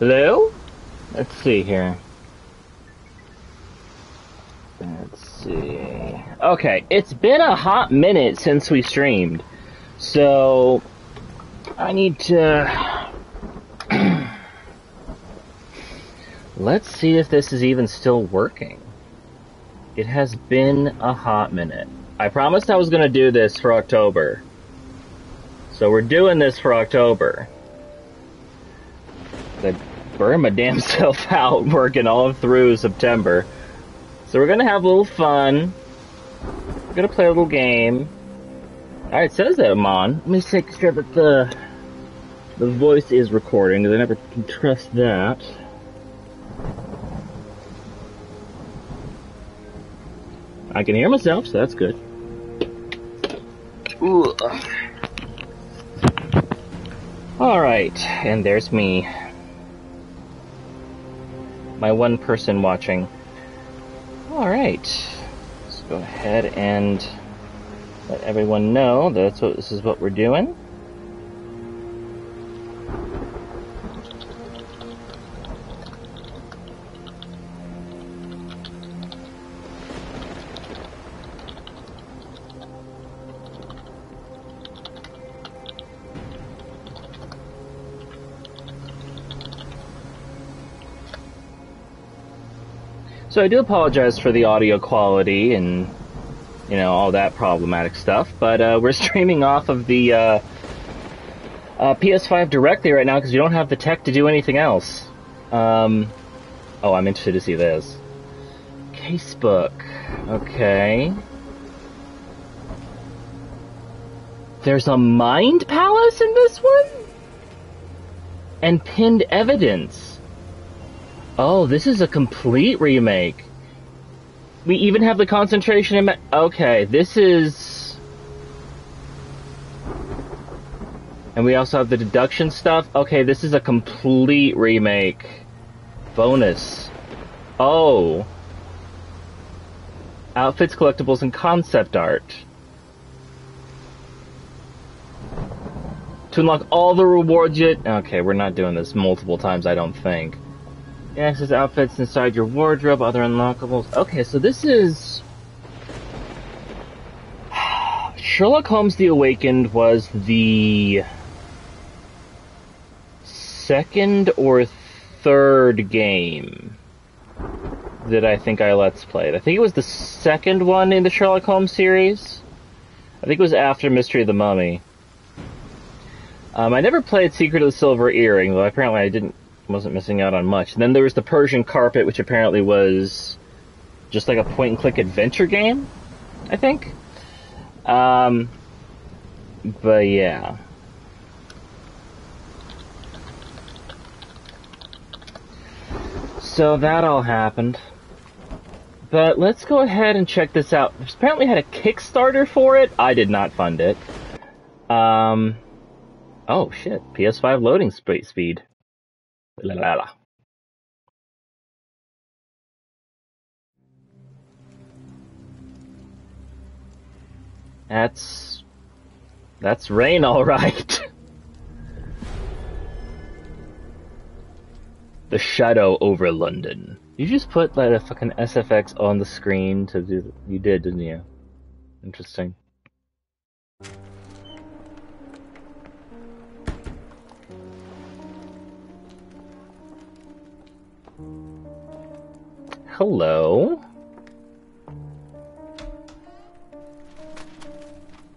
Hello? Let's see here. Let's see. Okay, it's been a hot minute since we streamed. So, I need to... Let's see if this is even still working. It has been a hot minute. I promised I was going to do this for October. So we're doing this for October. I burned my damn self out working all through September. So we're going to have a little fun. We're going to play a little game. Alright, it says that I'm on. Let me make sure that the voice is recording, because I never can trust that. I can hear myself, so that's good. Alright, and there's me. My one person watching. Alright. Let's go ahead and let everyone know that this is what we're doing. So I do apologize for the audio quality and, you know, all that problematic stuff, but we're streaming off of the PS5 directly right now because we don't have the tech to do anything else. Oh, I'm interested to see this. Casebook. Okay. There's a Mind Palace in this one? And pinned evidence. Oh, this is a complete remake. We even have the concentration in... Okay, this is... And we also have the deduction stuff. Okay, this is a complete remake. Bonus. Oh. Outfits, collectibles, and concept art. To unlock all the rewards yet... Okay, we're not doing this multiple times, I don't think. Access outfits inside your wardrobe, other unlockables. Okay, so this is... Sherlock Holmes The Awakened was the second or third game that I think I Let's Played. I think it was the second one in the Sherlock Holmes series. I think it was after Mystery of the Mummy. I never played Secret of the Silver Earring, though apparently I wasn't missing out on much. And then there was the Persian Carpet, which apparently was just like a point-and-click adventure game, I think. But yeah. So that all happened. But let's go ahead and check this out. There's apparently had a Kickstarter for it. I did not fund it. Oh shit, PS5 loading speed. La la la. That's rain, all right. The shadow over London. You just put like a fucking SFX on the screen to do. You did, didn't you? Interesting. Hello?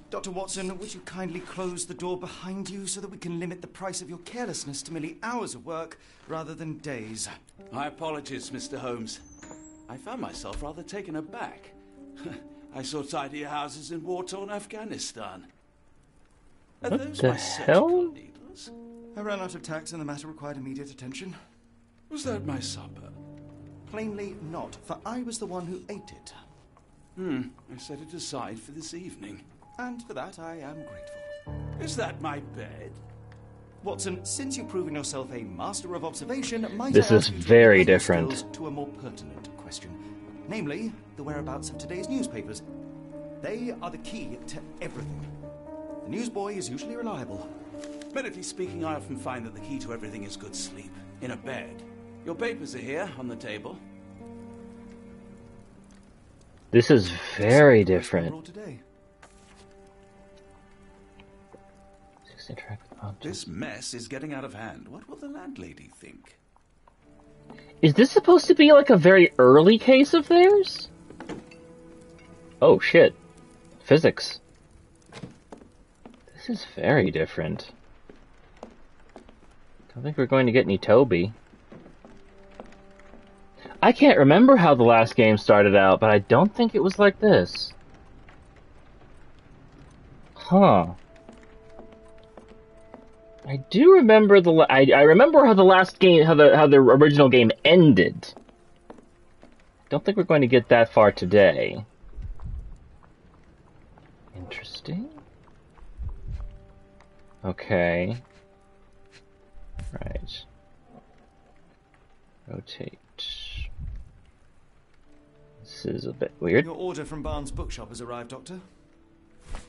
Dr. Watson, would you kindly close the door behind you so that we can limit the price of your carelessness to merely hours of work rather than days? My apologies, Mr. Holmes. I found myself rather taken aback. I saw tidier houses in war-torn Afghanistan. Are What those the my hell? surgical needles? I ran out of tacks and the matter required immediate attention. Was that my supper? Plainly not, for I was the one who ate it. I set it aside for this evening. And for that I am grateful. Is that my bed? Watson, since you've proven yourself a master of observation, might This I is ask you to very apply your different. skills to a more pertinent question, namely the whereabouts of today's newspapers. They are the key to everything. The newsboy is usually reliable. Medically speaking, I often find that the key to everything is good sleep. In a bed. Your papers are here on the table. This is very different. Today. This mess is getting out of hand. What will the landlady think? Is this supposed to be like a very early case of theirs? Oh shit. Physics. This is very different. I don't think we're going to get any Toby. I can't remember how the last game started out, but I don't think it was like this. Huh. I do remember I remember how the last game, how the original game ended. Don't think we're going to get that far today. Interesting. Okay. Right. Rotate. This is a bit weird. Your order from Barnes' bookshop has arrived, Doctor.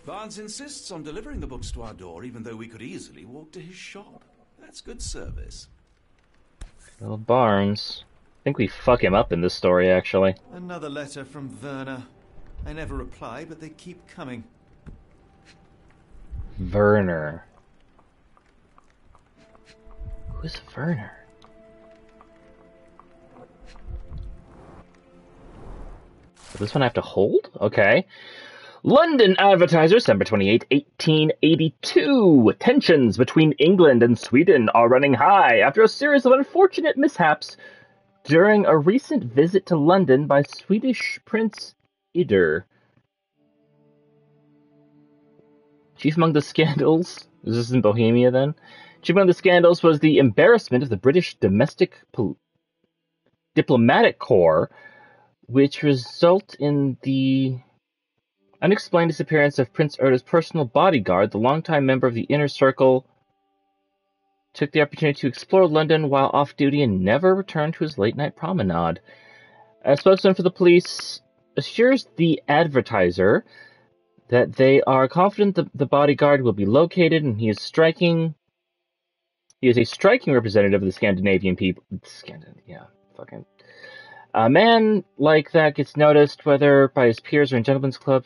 Barnes insists on delivering the books to our door, even though we could easily walk to his shop. That's good service. Little Barnes. I think we fuck him up in this story, actually. Another letter from Werner. I never reply, but they keep coming. Werner. Who's Werner? Does this one I have to hold? Okay. London Advertiser, December 28, 1882. Tensions between England and Sweden are running high after a series of unfortunate mishaps during a recent visit to London by Swedish Prince Ider. Chief among the scandals, is this in Bohemia then? Chief among the scandals was the embarrassment of the British domestic diplomatic corps, which result in the unexplained disappearance of Prince Erda's personal bodyguard. The longtime member of the inner circle took the opportunity to explore London while off duty and never returned to his late-night promenade. A spokesman for the police assures the Advertiser that they are confident the bodyguard will be located, and he is a striking representative of the Scandinavian people. A man like that gets noticed, whether by his peers or in gentlemen's club,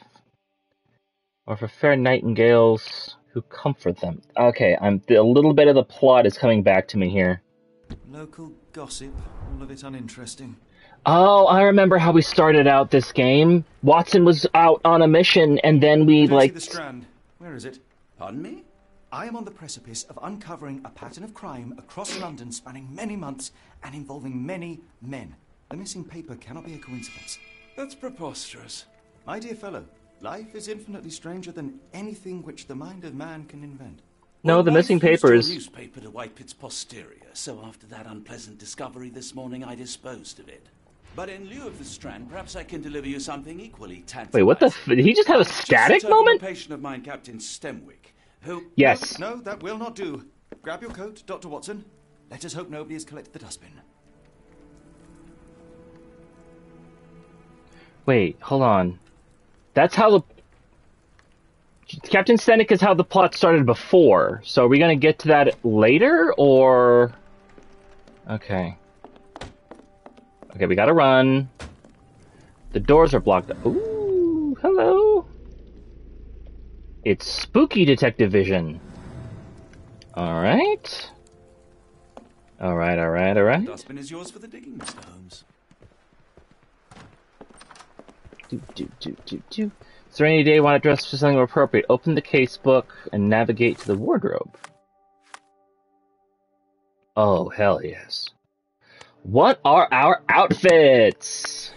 or for fair nightingales who comfort them. Okay, a little bit of the plot is coming back to me here. Local gossip, all of it uninteresting. Oh, I remember how we started out this game. Watson was out on a mission, and then we, See the Strand. Where is it? Pardon me? I am on the precipice of uncovering a pattern of crime across London spanning many months and involving many men. The missing paper cannot be a coincidence. That's preposterous. My dear fellow, life is infinitely stranger than anything which the mind of man can invent. No, well, the missing paper papers. A newspaper to wipe its posterior, so after that unpleasant discovery this morning, I disposed of it. But in lieu of the Strand, perhaps I can deliver you something equally tantalizing. Wait, what the did he just have a static moment? A patient of mine, Captain Stemwick, who... Yes. No, that will not do. Grab your coat, Dr. Watson. Let us hope nobody has collected the dustbin. Wait, hold on. That's how the... Captain Stenick is how the plot started before. So are we going to get to that later, or... Okay. Okay, we gotta run. The doors are blocked. Ooh, hello. It's spooky detective vision. Alright. Alright. The dustbin is yours for the digging, Mr. Holmes. Is there any day you want to dress for something more appropriate? Open the case book and navigate to the wardrobe. Oh, hell yes. What are our outfits?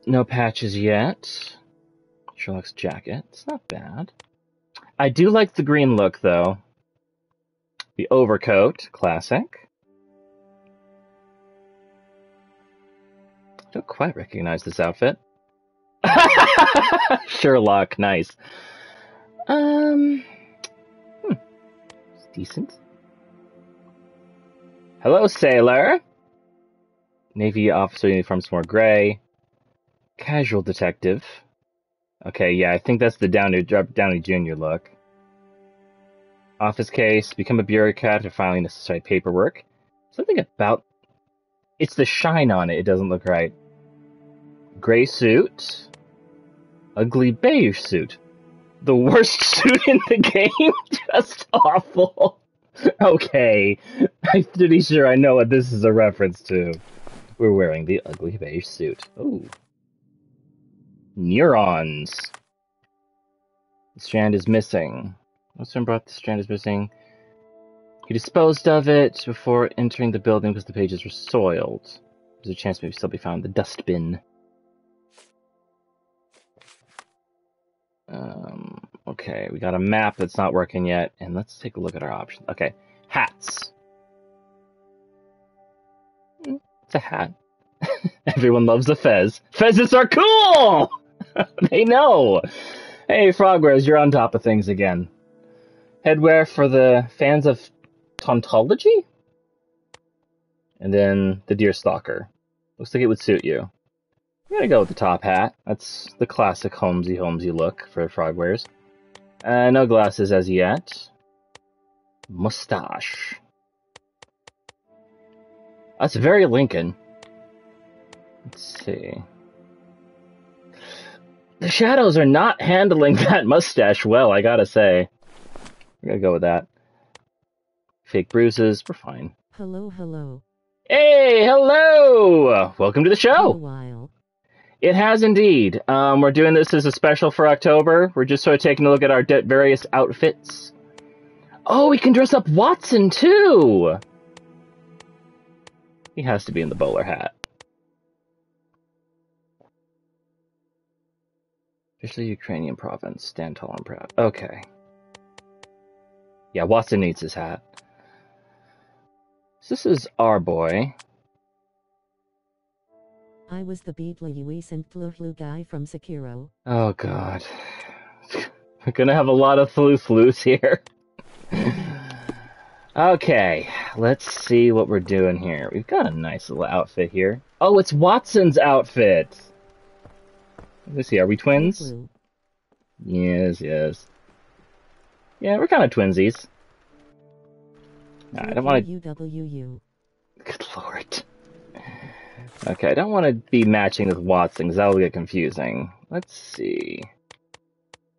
No patches yet. Sherlock's jacket. It's not bad. I do like the green look, though. The overcoat. Classic. I don't quite recognize this outfit. Sherlock. Nice. It's decent. Hello, sailor. Navy officer uniform's more gray. Casual detective. Okay, yeah, I think that's the Downey Jr. look. Office case, become a bureaucrat to filing necessary paperwork. Something about... It's the shine on it. It doesn't look right. Gray suit. Ugly beige suit. The worst suit in the game? Just awful. Okay. I'm pretty sure I know what this is a reference to. We're wearing the ugly beige suit. Ooh. Neurons. The strand is missing. Someone brought the strand is missing. He disposed of it before entering the building because the pages were soiled. There's a chance it may still be found in the dustbin. Okay, we got a map that's not working yet, and let's take a look at our options. Okay, hats. It's a hat. Everyone loves a fez. Fezzes are cool! They know! Hey, Frogwares, you're on top of things again. Headwear for the fans of Tontology? And then the Deerstalker. Looks like it would suit you. I'm gonna go with the top hat. That's the classic Holmesy look for Frogwares. No glasses as yet. Mustache. That's very Lincoln. Let's see. The shadows are not handling that mustache well, I gotta say. We're gonna go with that. Fake bruises, we're fine. Hello, hello. Hey, hello! Welcome to the show! Been a while. It has indeed. We're doing this as a special for October. We're just sort of taking a look at our various outfits. Oh, we can dress up Watson, too! He has to be in the bowler hat. Officially Ukrainian province. Stand tall and proud. Okay. Yeah, Watson needs his hat. So this is our boy. I was the Beetlejuice and Flu guy from Sekiro. Oh, God. We're gonna have a lot of flus here. Okay, let's see what we're doing here. We've got a nice little outfit here. Oh, it's Watson's outfit! Let's see, are we twins? Blue. Yes, yes. Yeah, we're kind of twinsies. I don't want to... UWU. Good lord. Okay, I don't want to be matching with Watson, because that'll get confusing. Let's see.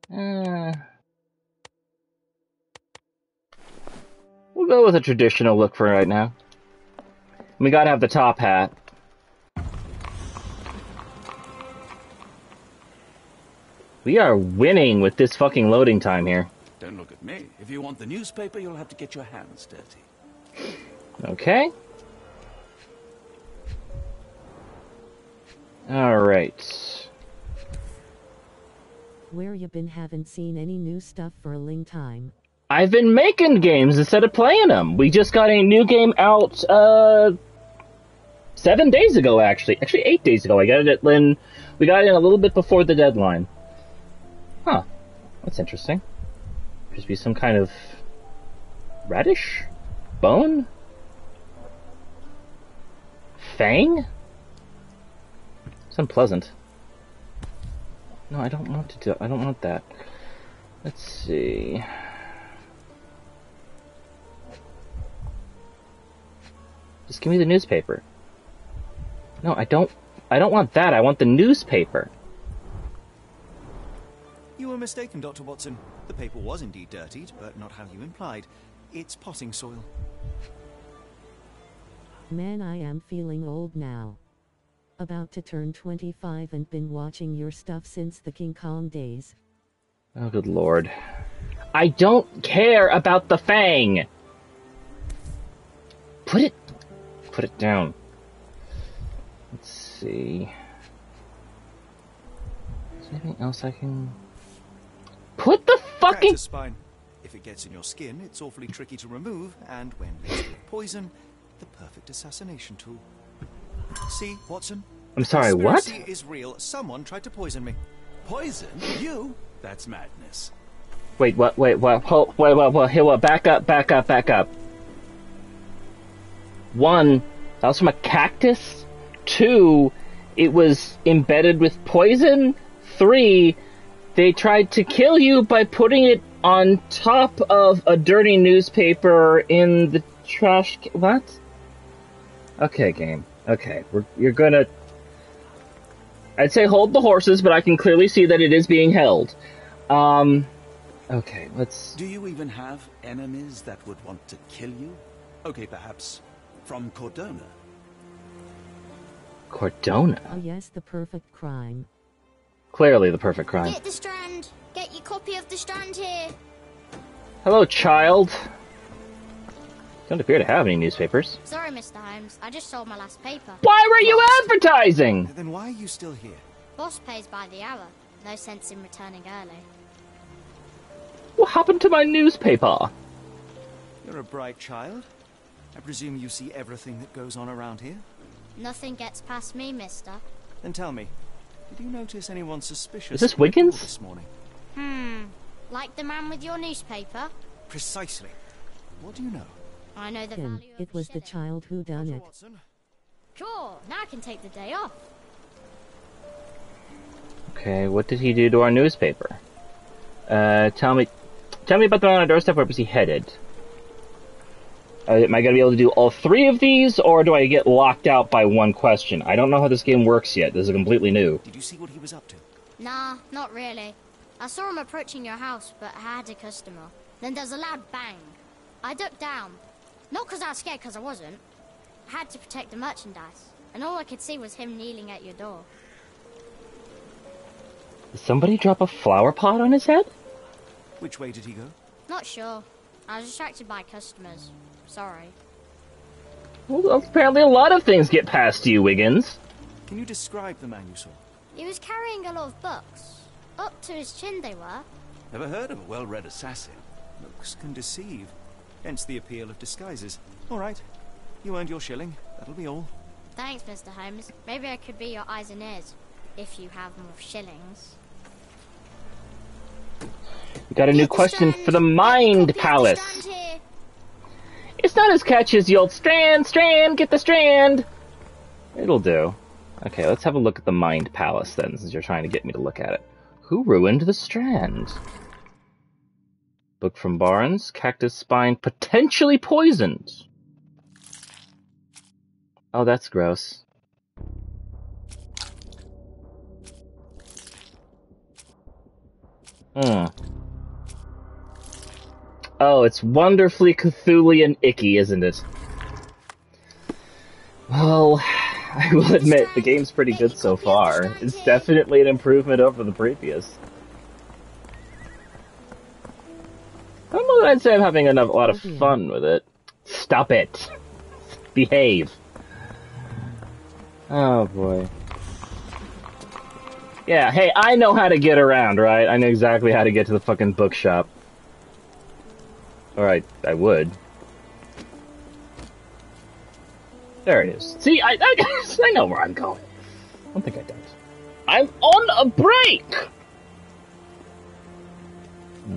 We'll go with a traditional look for right now. We gotta have the top hat. We are winning with this fucking loading time here. Don't look at me. If you want the newspaper, you'll have to get your hands dirty. Okay. Alright. Where you been? Haven't seen any new stuff for a long time. I've been making games instead of playing them. We just got a new game out, 7 days ago, actually. Actually, 8 days ago. We got it in a little bit before the deadline. Huh. That's interesting. Just be some kind of radish? Bone? Fang? It's unpleasant. No, I don't want to do... I don't want that. Let's see... Just give me the newspaper. No, I don't want that. I want the newspaper. You were mistaken, Dr. Watson. The paper was indeed dirtied, but not how you implied. It's potting soil. Man, I am feeling old now. About to turn 25 and been watching your stuff since the King Kong days. Oh, good lord. I don't care about the fang! Put it down. Let's see. Is there anything else I can... Put the fucking... Cactus spine. If it gets in your skin, it's awfully tricky to remove, and when laced with poison, the perfect assassination tool. See, Watson? I'm sorry, what? Conspiracy is real. Someone tried to poison me. Poison? You? That's madness. Wait, what? Wait, what? Hold, wait, here, what? Back up. One, that was from a cactus. Two, it was embedded with poison. Three, they tried to kill you by putting it on top of a dirty newspaper in the trash what? Okay, game. Okay, you're gonna... I'd say hold the horses, but I can clearly see that it is being held. Okay, let's... Do you even have enemies that would want to kill you? Okay, perhaps from Cordona. Cordona? Oh yes, the perfect crime. Clearly the perfect crime. Get the Strand! Get your copy of the Strand here! Hello, child. Don't appear to have any newspapers. Sorry, Mr. Holmes. I just sold my last paper. Why were you advertising? Then why are you still here? Boss pays by the hour. No sense in returning early. What happened to my newspaper? You're a bright child. I presume you see everything that goes on around here? Nothing gets past me, mister. Then tell me, did you notice anyone suspicious? Is this Wiggins? This morning? Like the man with your newspaper? Precisely. What do you know? I know the Ken, value of it was the shilling. child who done it. Watson? Sure, now I can take the day off. Okay, what did he do to our newspaper? Tell me about the man on our doorstep. Where was he headed? Am I going to be able to do all three of these, or do I get locked out by one question? I don't know how this game works yet. This is completely new. Did you see what he was up to? Nah, not really. I saw him approaching your house, but I had a customer. Then there's a loud bang. I ducked down. Not because I was scared, because I wasn't. I had to protect the merchandise, and all I could see was him kneeling at your door. Did somebody drop a flower pot on his head? Which way did he go? Not sure. I was distracted by customers. Sorry. Well, apparently a lot of things get past you, Wiggins. Can you describe the man you saw? He was carrying a lot of books. Up to his chin they were. Ever heard of a well-read assassin? Looks can deceive. Hence the appeal of disguises. All right. You earned your shilling. That'll be all. Thanks, Mr. Holmes. Maybe I could be your eyes and ears, if you have more shillings. We got a new question for the Mind Palace. It's not as catchy as the old Strand, get the Strand. It'll do. Okay, let's have a look at the Mind Palace then, since you're trying to get me to look at it. Who ruined the Strand? Book from Barnes. Cactus spine potentially poisoned. Oh, that's gross. Oh, it's wonderfully Cthulhian icky, isn't it? Well, I will admit, the game's pretty good so far. It's definitely an improvement over the previous. I don't know that I'd say I'm having a lot of fun with it. Stop it. Behave. Oh, boy. Yeah, hey, I know how to get around, right? I know exactly how to get to the fucking bookshop. Or I would. There it is. See, I know where I'm going. I don't think I don't. I'm on a break!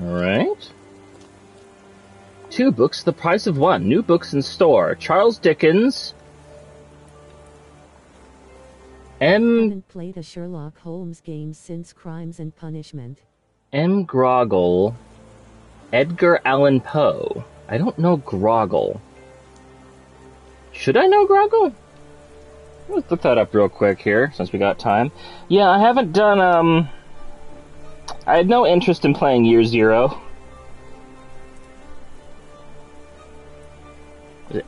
Alright. 2 books, the price of 1. New books in store. Charles Dickens. Haven't played a Sherlock Holmes game since Crimes and Punishment. M. Groggle. Edgar Allan Poe. I don't know Groggle. Should I know Groggle? Let's look that up real quick here, since we got time. Yeah, I haven't done, I had no interest in playing Year Zero.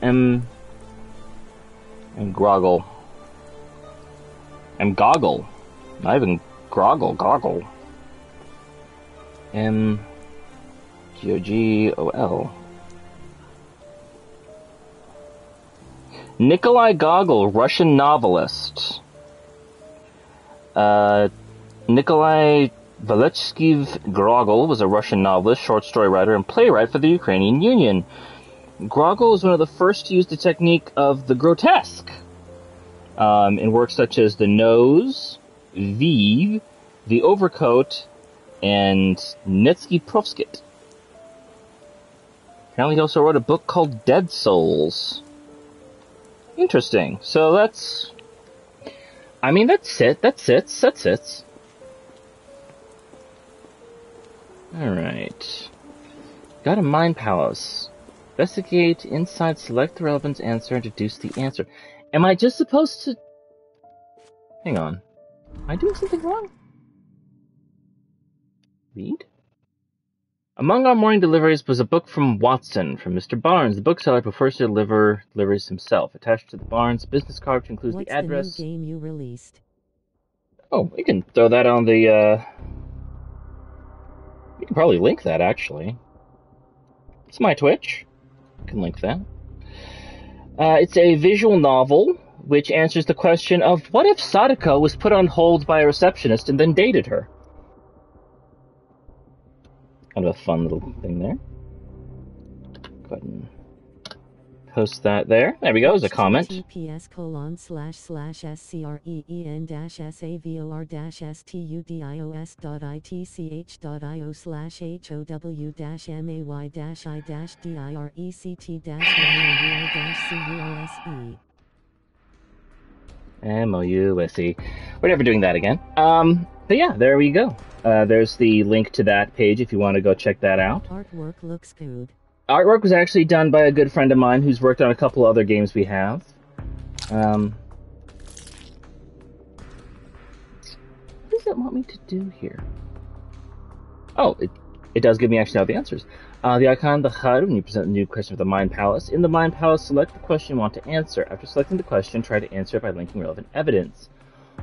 M. Groggle. M. Goggle. Not even Groggle, Goggle. M. Gogol. Nikolai Gogol, Russian novelist. Nikolai Velechsky Grogol was a Russian novelist, short story writer, and playwright for the Ukrainian Union. Grogol is one of the first to use the technique of the grotesque in works such as The Nose, Vive, The Overcoat, and Netsky Profskit. Apparently he also wrote a book called Dead Souls. Interesting. So that's... I mean, that's it. Alright. Got a mind palace. Investigate inside, select the relevant answer, and deduce the answer. Am I just supposed to... Hang on. Am I doing something wrong? Read? Among our morning deliveries was a book from Watson, from Mr. Barnes. The bookseller prefers to deliver deliveries himself. Attached to the Barnes business card, which includes the address. What's the new game you released? Oh, we can throw that on the, We can probably link that, actually. It's my Twitch. I can link that. It's a visual novel, which answers the question of, what if Sadako was put on hold by a receptionist and then dated her? Kind of a fun little thing there. Go ahead and post that there. There we go, as a comment. https://scrocons//covr-savor-stdiocest.itch.io/how-wi-cuse. MOUSE. We're never doing that again. But yeah, there we go. There's the link to that page if you want to go check that out. Artwork looks good. Artwork was actually done by a good friend of mine who's worked on a couple other games we have. What does it want me to do here? Oh, it does give me actually all the answers. The icon, the HUD, when you present the new question of the Mind Palace. In the Mind Palace, select the question you want to answer. After selecting the question, try to answer it by linking relevant evidence.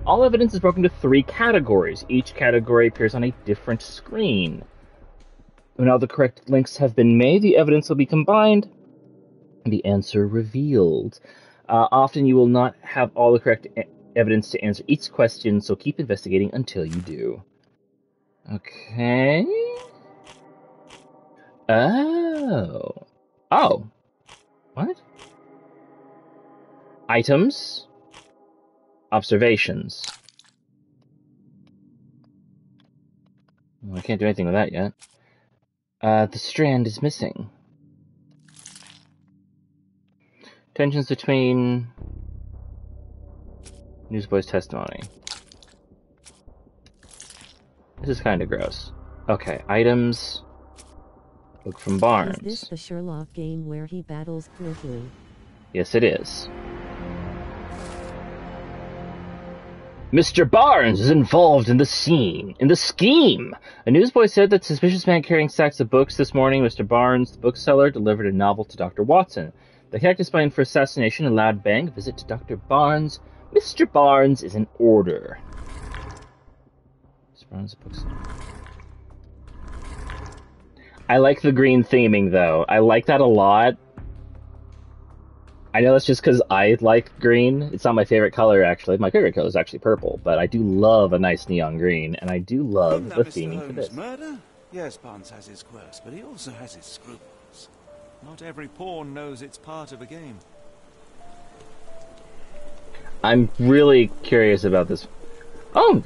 All evidence is broken into 3 categories. Each category appears on a different screen. When all the correct links have been made, the evidence will be combined and the answer revealed. Often you will not have all the correct evidence to answer each question, so keep investigating until you do. Okay. Oh. Oh. What? Items. Observations. Well, I can't do anything with that yet. The strand is missing. Tensions between Newsboy's testimony. This is kind of gross. Okay, items. Book from Barnes. Is this the Sherlock game where he battles Cliffley? Yes, it is. Mr. Barnes is involved in the scheme. A newsboy said that suspicious man carrying stacks of books this morning, Mr. Barnes, the bookseller, delivered a novel to Dr. Watson. The cactus plan for assassination and loud bang. Visit to Dr. Barnes. Mr. Barnes is in order. Mr. Barnes, the bookseller. I like the green theming, though. I like that a lot. I know that's just because I like green. It's not my favorite color, actually. My favorite color is actually purple, but I do love a nice neon green, and I do love the theming for this. Murder? Yes, Barnes has his quirks, but he also has his scruples. Not every pawn knows it's part of a game. I'm really curious about this. Oh!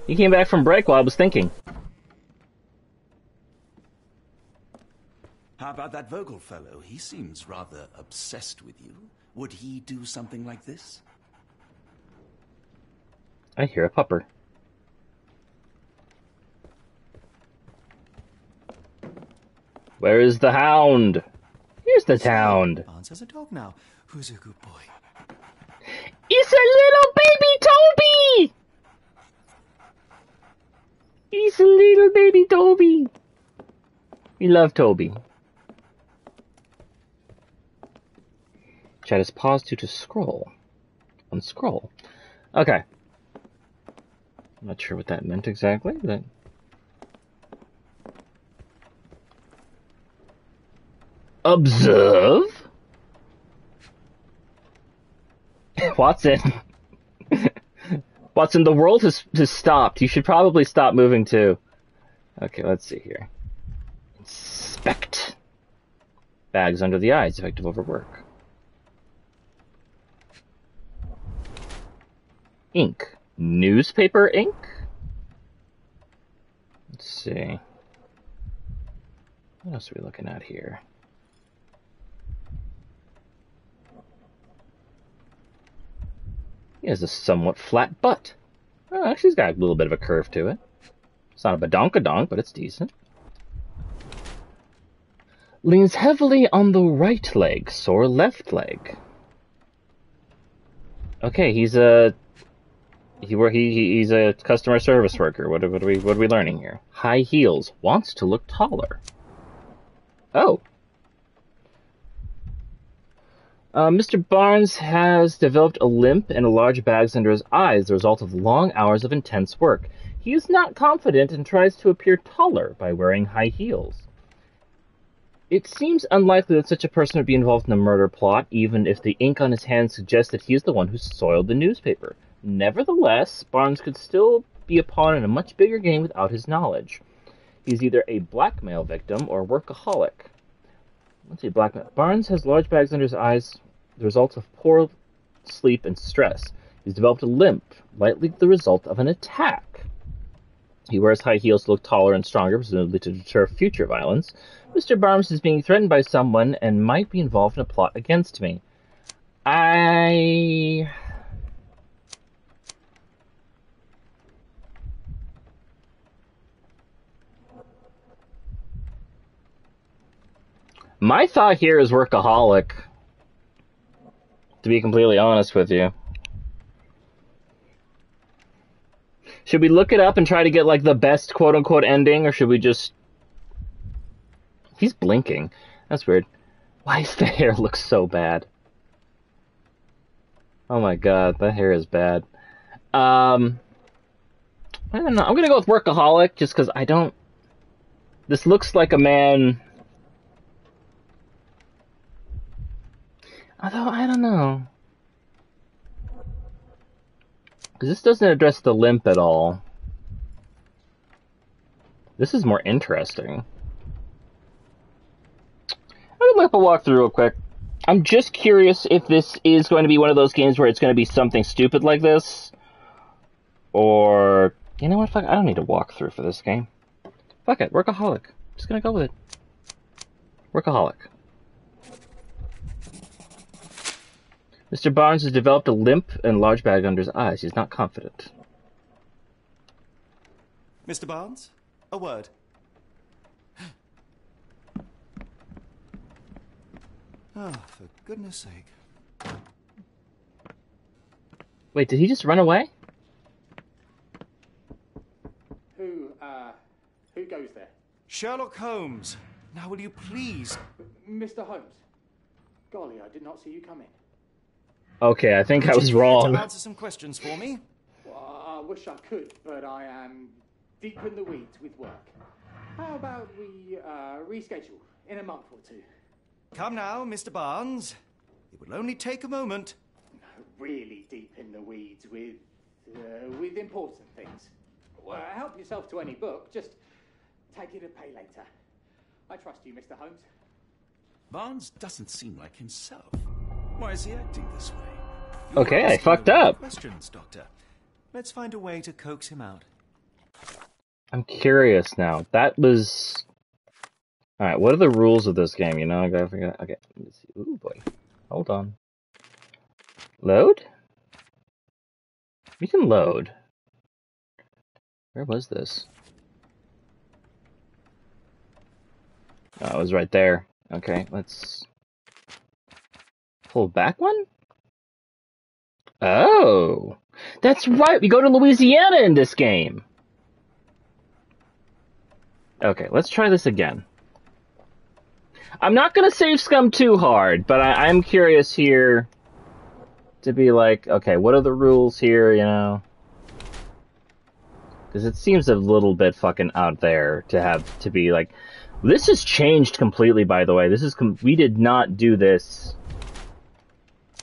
You came back from break while I was thinking. How about that Vogel fellow? He seems rather obsessed with you. Would he do something like this? I hear a pupper. Where is the hound? Here's the hound. Barnes has a dog now. Who's a good boy? It's a little baby Toby! He's a little baby Toby. We love Toby. Chat is paused due to scroll. Unscroll. Okay. I'm not sure what that meant exactly, but... Observe? Watson. Watson, the world has stopped. You should probably stop moving too. Okay, let's see here. Inspect. Bags under the eyes, effective overwork. Ink. Newspaper ink? Let's see. What else are we looking at here? He has a somewhat flat butt. Oh, actually, he's got a little bit of a curve to it. It's not a badonkadonk, but it's decent. Leans heavily on the right leg, sore left leg. Okay, he's a customer service worker. What are we learning here? High heels, wants to look taller. Oh. Mr. Barnes has developed a limp and a large bag under his eyes, the result of long hours of intense work. He is not confident and tries to appear taller by wearing high heels. It seems unlikely that such a person would be involved in a murder plot, even if the ink on his hands suggests that he is the one who soiled the newspaper. Nevertheless, Barnes could still be a pawn in a much bigger game without his knowledge. He's either a blackmail victim or workaholic. Let's see, blackmail. Barnes has large bags under his eyes, the result of poor sleep and stress. He's developed a limp, likely the result of an attack. He wears high heels to look taller and stronger, presumably to deter future violence. Mr. Barnes is being threatened by someone and might be involved in a plot against me. My thought here is workaholic, to be completely honest with you. Should we look it up and try to get, like, the best quote-unquote ending, or should we just... He's blinking. That's weird. Why does the hair look so bad? Oh my god, that hair is bad. I don't know. I'm gonna go with workaholic, just because I don't... This looks like a man... Although, I don't know. Because this doesn't address the limp at all. This is more interesting. I'm going to look up a walkthrough real quick. I'm just curious if this is going to be one of those games where it's going to be something stupid like this. Or, you know what, fuck, I don't need a walkthrough for this game. Fuck it, workaholic. Just going to go with it. Workaholic. Mr. Barnes has developed a limp and large bag under his eyes. He's not confident. Mr. Barnes, a word. Oh, for goodness sake. Wait, did he just run away? Who goes there? Sherlock Holmes. Now will you please... Mr. Holmes. Golly, I did not see you come in. Okay, I think I was wrong. To answer some questions for me? Well, I wish I could, but I am deep in the weeds with work. How about we reschedule in a month or two? Come now, Mr. Barnes. It will only take a moment. Really deep in the weeds with important things. Well, help yourself to any book. Just take it and pay later. I trust you, Mr. Holmes. Barnes doesn't seem like himself. Why is he acting this way? Okay, I fucked up. Questions, Doctor. Let's find a way to coax him out. I'm curious now. That was... Alright, what are the rules of this game? You know, I gotta figure out... Okay, let me see. Ooh, boy. Hold on. Load? We can load. Where was this? Oh, it was right there. Okay, let's... Pull back one? Oh! That's right! We go to Louisiana in this game! Okay, let's try this again. I'm not gonna save scum too hard, but I'm curious here to be like, okay, what are the rules here, you know? Because it seems a little bit fucking out there to have to be like... This has changed completely, by the way. This is we did not do this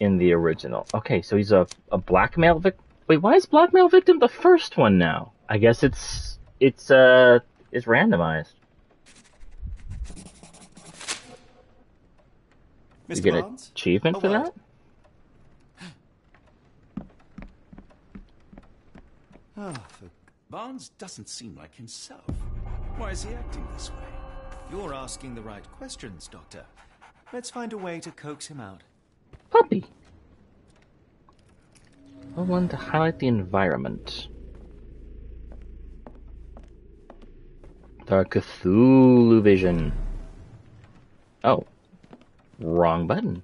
in the original. Okay, so he's a blackmail victim. Wait, why is blackmail victim the first one now? I guess it's randomized. You get an achievement for that? Barnes doesn't seem like himself. Why is he acting this way? You're asking the right questions, Doctor. Let's find a way to coax him out. Puppy. I want to highlight the environment. The Cthulhu vision. Oh. Wrong button.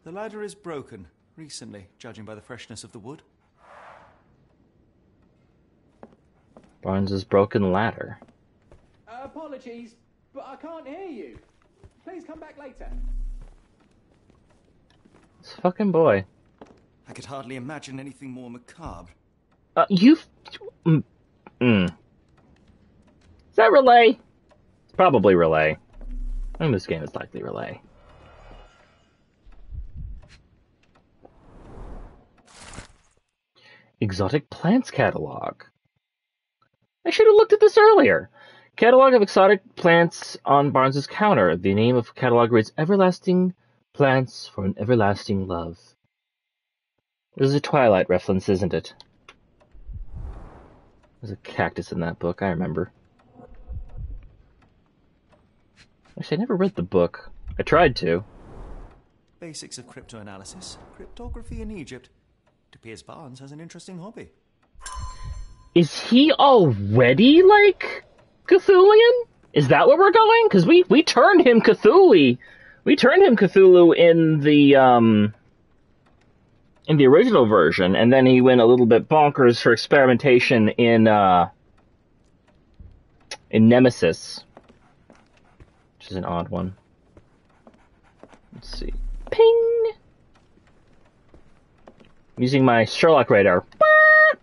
The ladder is broken, recently, judging by the freshness of the wood. Barnes's broken ladder. Apologies, but I can't hear you. Please come back later. This fucking boy. I could hardly imagine anything more macabre. Is that relay? It's probably relay. I think this game is likely relay. Exotic plants catalog. I should have looked at this earlier. Catalog of exotic plants on Barnes's counter. The name of the catalog reads Everlasting Plants for an Everlasting Love. This is a Twilight reference, isn't it? There's a cactus in that book, I remember. Actually, I never read the book. I tried to. Basics of cryptoanalysis, cryptography in Egypt. It appears Barnes has an interesting hobby. Is he already, like, Cthulhian? Is that where we're going? Because we turned him Cthulhu. We turned him Cthulhu in the original version, and then he went a little bit bonkers for experimentation in Nemesis, which is an odd one. Let's see. Ping! I'm using my Sherlock radar. What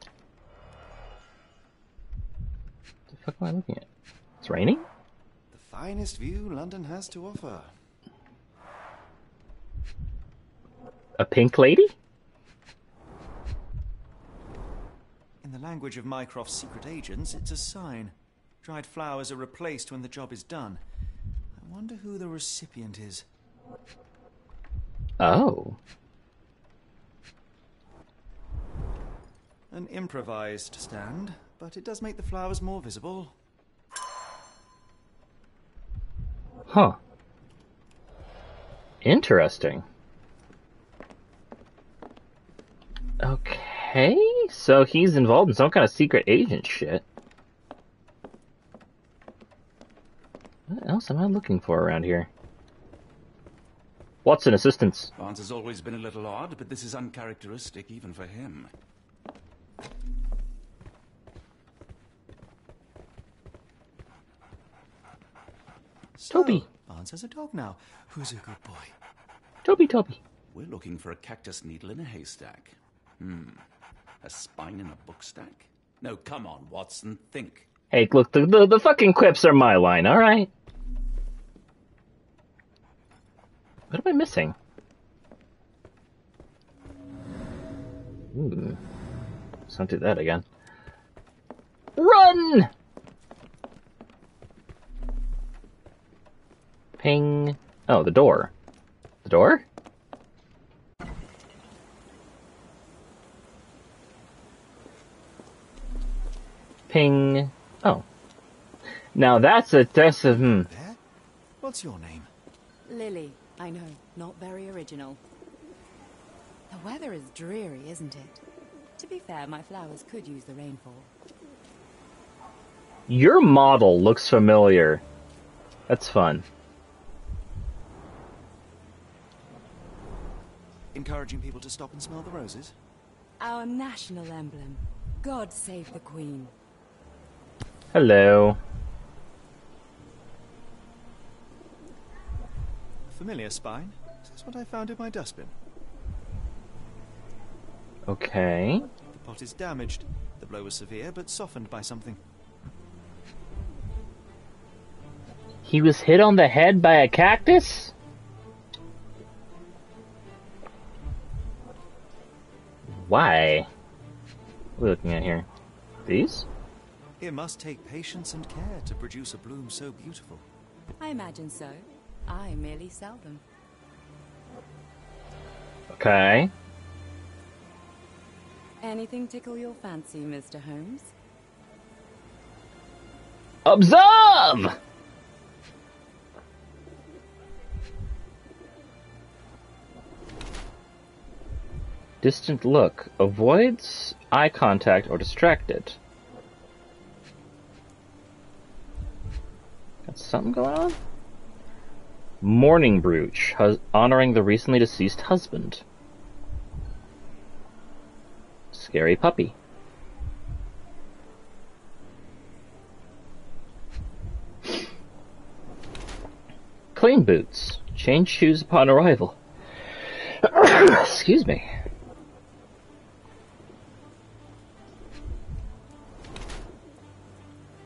the fuck am I looking at? It's raining? The finest view London has to offer. A pink lady? In the language of Mycroft's secret agents, it's a sign. Dried flowers are replaced when the job is done. I wonder who the recipient is. Oh. An improvised stand, but it does make the flowers more visible. Huh. Interesting. Okay, so he's involved in some kind of secret agent shit. What else am I looking for around here? Watson, assistance. Barnes has always been a little odd, but this is uncharacteristic even for him. So, Toby. Barnes has a dog now. Who's a good boy? Toby. We're looking for a cactus needle in a haystack. A spine in a book stack? No, come on, Watson, think. Hey, look, the fucking quips are my line, alright? What am I missing? Ooh. Let's not do that again. Run! Ping. Oh, the door. The door? Ping. Oh. Now that's a There? What's your name? Lily, I know, not very original. The weather is dreary, isn't it? To be fair, my flowers could use the rainfall. Your model looks familiar. That's fun. Encouraging people to stop and smell the roses? Our national emblem. God save the Queen. Hello. Familiar spine? Is this what I found in my dustbin? Okay. The pot is damaged. The blow was severe, but softened by something. He was hit on the head by a cactus? Why? What are we looking at here? These? It must take patience and care to produce a bloom so beautiful. I imagine so. I merely sell them. Okay. Anything tickle your fancy, Mr. Holmes? Observe! Distant look. Avoids eye contact or distracted. Got something going on? Mourning brooch, honoring the recently deceased husband. Scary puppy. Clean boots. Change shoes upon arrival. Excuse me.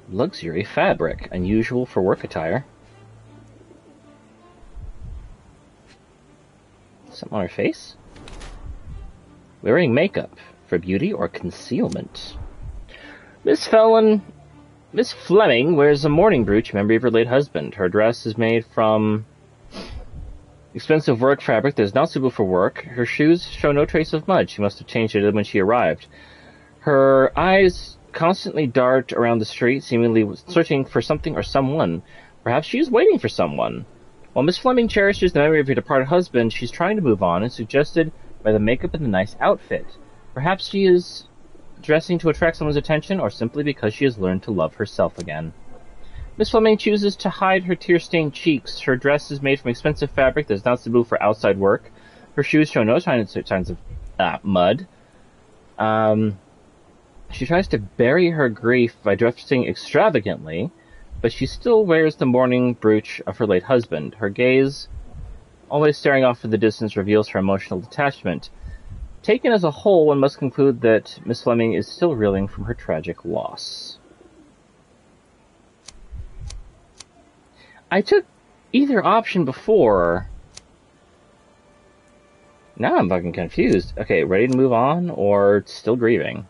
Luxury fabric, unusual for work attire. Something on her face? Wearing makeup, for beauty or concealment. Miss Fleming wears a mourning brooch in memory of her late husband. Her dress is made from expensive work fabric that is not suitable for work. Her shoes show no trace of mud. She must have changed it when she arrived. Her eyes constantly dart around the street, seemingly searching for something or someone. Perhaps she is waiting for someone. While Miss Fleming cherishes the memory of her departed husband, she's trying to move on, and suggested by the makeup and the nice outfit. Perhaps she is dressing to attract someone's attention, or simply because she has learned to love herself again. Miss Fleming chooses to hide her tear-stained cheeks. Her dress is made from expensive fabric that is not suitable for outside work. Her shoes show no signs of mud. She tries to bury her grief by dressing extravagantly, but she still wears the mourning brooch of her late husband. Her gaze, always staring off in the distance, reveals her emotional detachment. Taken as a whole, one must conclude that Miss Fleming is still reeling from her tragic loss. I took either option before. Now I'm fucking confused. Okay, ready to move on, or still grieving?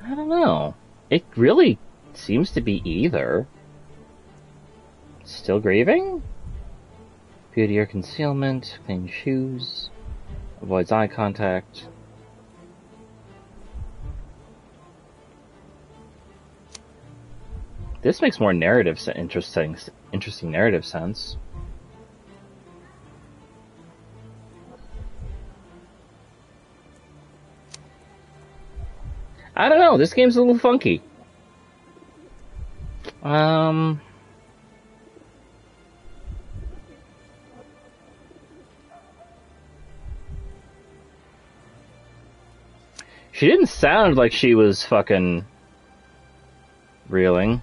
I don't know. It really seems to be either. Still grieving? Beauty or concealment, clean shoes, avoids eye contact. This makes more interesting narrative sense. I don't know, this game's a little funky. She didn't sound like she was fucking reeling.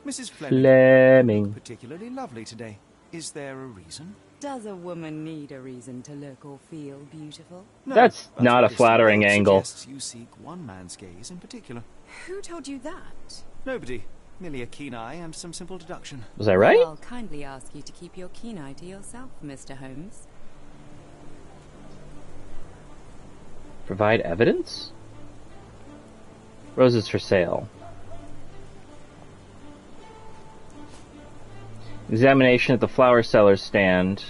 Mrs. Fleming. Fleming. Particularly lovely today. Is there a reason? Does a woman need a reason to look or feel beautiful? No, That's but not a this flattering note angle. suggests you seek one man's gaze in particular. Who told you that? Nobody. Merely a keen eye and some simple deduction. Was I right? I'll kindly ask you to keep your keen eye to yourself, Mr. Holmes. Provide evidence? Roses for sale. Examination at the flower seller's stand.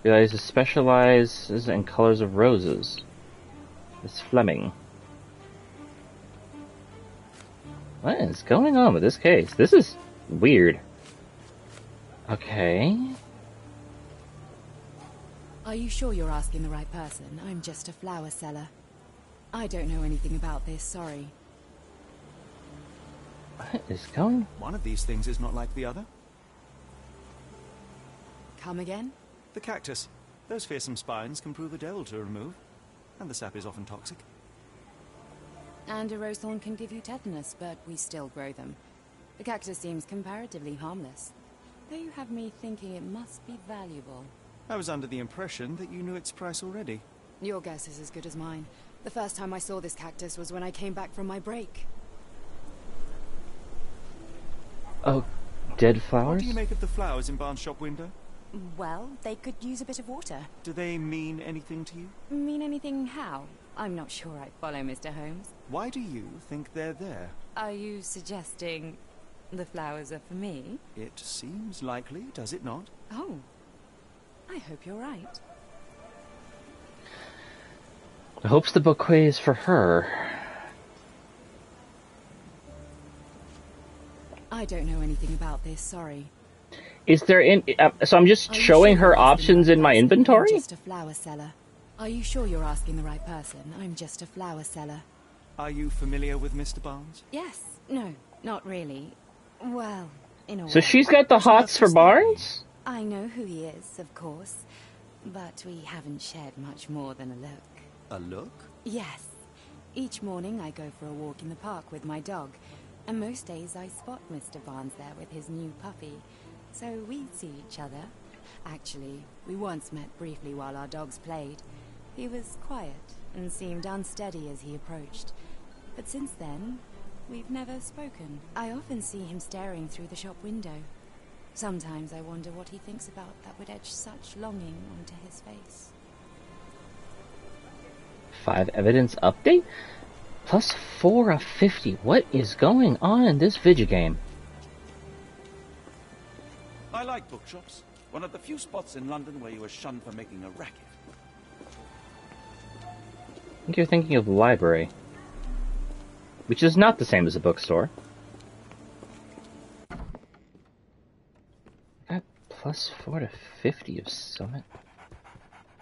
Realizes specializes in colors of roses. Miss Fleming. What is going on with this case? This is weird. Okay. Are you sure you're asking the right person? I'm just a flower seller. I don't know anything about this, sorry. What is going? One of these things is not like the other. Come again? The cactus. Those fearsome spines can prove a devil to remove. And the sap is often toxic. And a rose thorn can give you tetanus, but we still grow them. The cactus seems comparatively harmless. Though you have me thinking it must be valuable. I was under the impression that you knew its price already. Your guess is as good as mine. The first time I saw this cactus was when I came back from my break. Oh, dead What flowers? do you make of the flowers in Barnes' shop window? Well, they could use a bit of water. Do they mean anything to you? Mean anything how? I'm not sure I follow, Mr. Holmes. Why do you think they're there? Are you suggesting the flowers are for me? It seems likely, does it not? Oh, I hope you're right. I hope the bouquet is for her. I don't know anything about this, sorry. Is there so I'm just showing her options in my inventory? I'm just a flower seller. Are you sure you're asking the right person? I'm just a flower seller. Are you familiar with Mr. Barnes? Yes. No, not really. Well, in a way. So she's got the hots for Barnes? I know who he is, of course. But we haven't shared much more than a look. A look? Yes. Each morning I go for a walk in the park with my dog. And most days I spot Mr. Barnes there with his new puppy. So we see each other. Actually, we once met briefly while our dogs played. He was quiet and seemed unsteady as he approached. But since then, we've never spoken. I often see him staring through the shop window. Sometimes I wonder what he thinks about that would etch such longing onto his face. 5 evidence update? Plus 4 of 50. What is going on in this video game? I like bookshops. One of the few spots in London where you are shunned for making a racket. I think you're thinking of the library, which is not the same as a bookstore. Got plus 4 to 50 of Summit.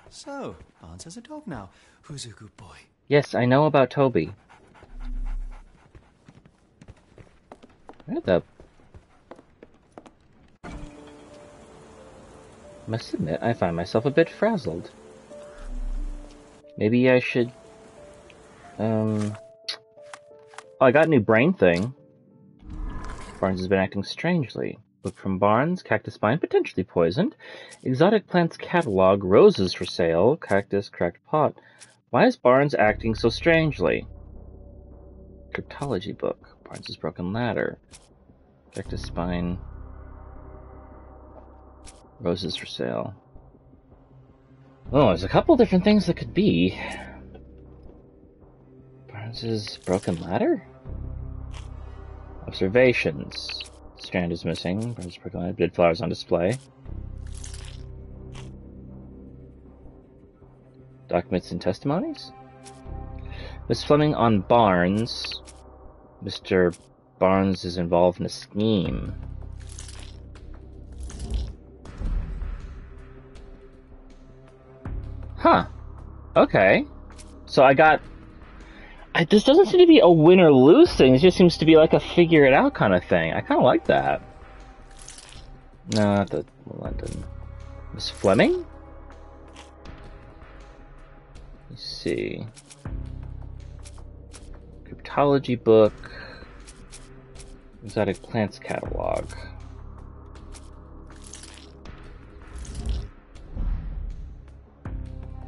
So, Barnes has a dog now. Who's a good boy? Yes, I know about Toby. Where the... Must admit, I find myself a bit frazzled. Maybe I should... Oh, I got a new brain thing. Barnes has been acting strangely. Book from Barnes, cactus spine potentially poisoned. Exotic plants catalog, roses for sale, cactus cracked pot. Why is Barnes acting so strangely? Cryptology book, Barnes' broken ladder. Cactus spine. Roses for sale. Oh, there's a couple different things that could be. Barnes' broken ladder? Observations. Strand is missing. Barnes' broken ladder. Dead flowers on display. Documents and testimonies? Miss Fleming on Barnes. Mr. Barnes is involved in a scheme. Huh. Okay. So I got... this doesn't seem to be a win or lose thing. It just seems to be like a figure it out kind of thing. I kind of like that. No, not the London. Miss Fleming? Let's see. Cryptology book. Exotic plants catalog.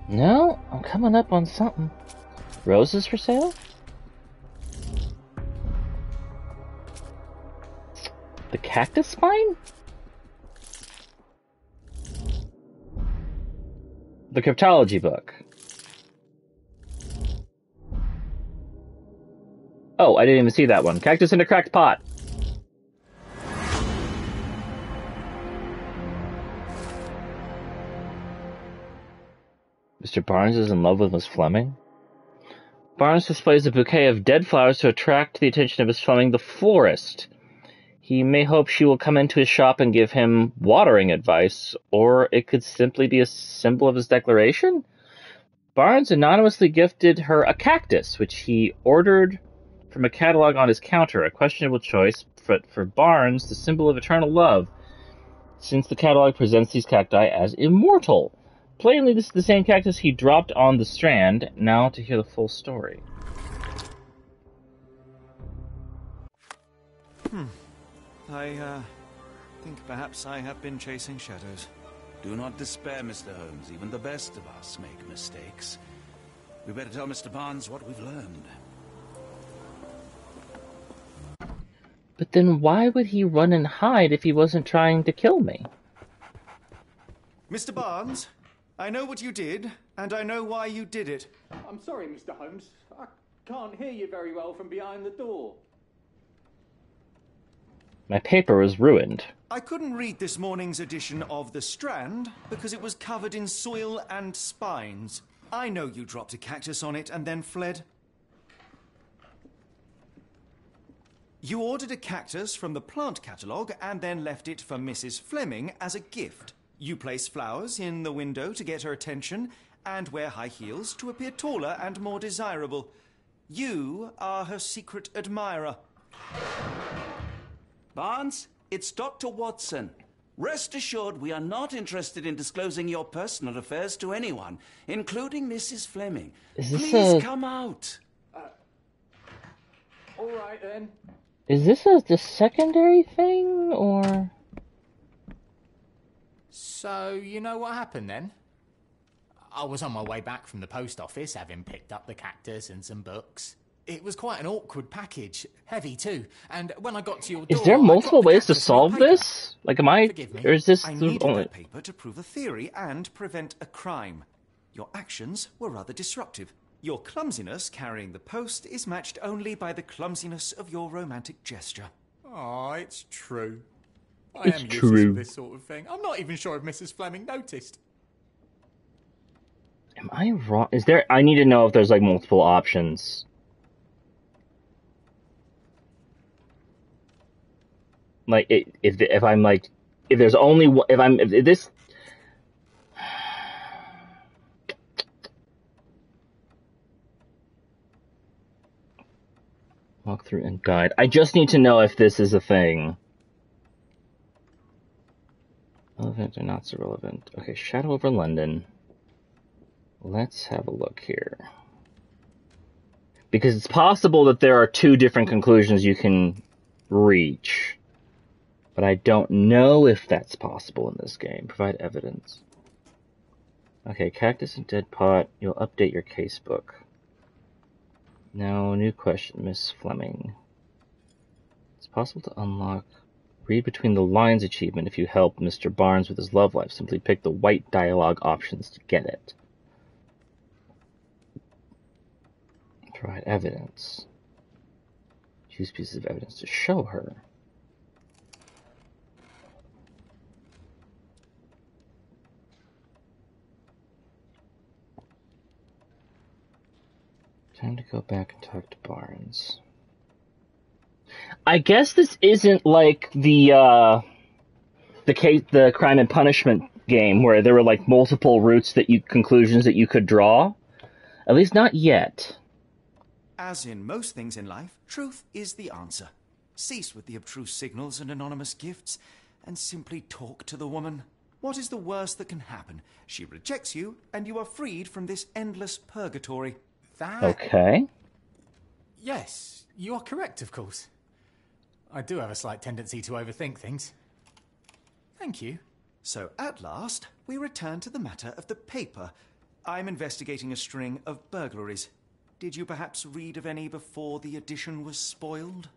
No, I'm coming up on something. Roses for sale? The cactus spine? The cryptology book. Oh, I didn't even see that one. Cactus in a cracked pot. Mr. Barnes is in love with Miss Fleming? Barnes displays a bouquet of dead flowers to attract the attention of Miss Fleming, the florist. He may hope she will come into his shop and give him watering advice, or it could simply be a symbol of his declaration. Barnes anonymously gifted her a cactus, which he ordered from a catalog on his counter, a questionable choice, but for Barnes, the symbol of eternal love, since the catalog presents these cacti as immortal. Plainly, this is the same cactus he dropped on the Strand. Now to hear the full story. I think perhaps I have been chasing shadows. Do not despair, Mr. Holmes. Even the best of us make mistakes. We better tell Mr. Barnes what we've learned. But then why would he run and hide if he wasn't trying to kill me? Mr. Barnes, I know what you did, and I know why you did it. I'm sorry, Mr. Holmes. I can't hear you very well from behind the door. My paper was ruined. I couldn't read this morning's edition of The Strand because it was covered in soil and spines. I know you dropped a cactus on it and then fled. You ordered a cactus from the plant catalogue and then left it for Mrs. Fleming as a gift. You place flowers in the window to get her attention and wear high heels to appear taller and more desirable. You are her secret admirer. Barnes, it's Dr. Watson. Rest assured we are not interested in disclosing your personal affairs to anyone, including Mrs. Fleming. Please come out. All right, then. Is this the secondary thing, or...? So, you know what happened then? I was on my way back from the post office, having picked up the cactus and some books. It was quite an awkward package, heavy too, and when I got to your door... Is there multiple ways to solve this? Like, am I... Or is this... I needed that paper to prove a theory and prevent a crime. Your actions were rather disruptive. Your clumsiness carrying the post is matched only by the clumsiness of your romantic gesture. Oh, it's true. I It's am true. useless at this sort of thing. I'm not even sure if Mrs. Fleming noticed. Am I wrong? Is there... I need to know if there's, like, multiple options. Like, if I'm, like... If there's only... If this... Walk through and guide. I just need to know if this is a thing. Relevant or not so relevant. Okay, Shadow over London. Let's have a look here. Because it's possible that there are two different conclusions you can reach. But I don't know if that's possible in this game. Provide evidence. Okay, cactus and dead pot. You'll update your casebook. Now, new question, Miss Fleming. It's possible to unlock Read Between the Lines achievement if you help Mr. Barnes with his love life. Simply pick the white dialogue options to get it. Provide evidence. Choose pieces of evidence to show her. Time to go back and talk to Barnes. I guess this isn't like the Crime and Punishment game where there were like multiple routes conclusions that you could draw. At least not yet. As in most things in life, truth is the answer. Cease with the abstruse signals and anonymous gifts, and simply talk to the woman. What is the worst that can happen? She rejects you, and you are freed from this endless purgatory. Okay. Yes, you are correct, of course. I do have a slight tendency to overthink things. Thank you. So, at last, we return to the matter of the paper. I'm investigating a string of burglaries. Did you perhaps read of any before the edition was spoiled?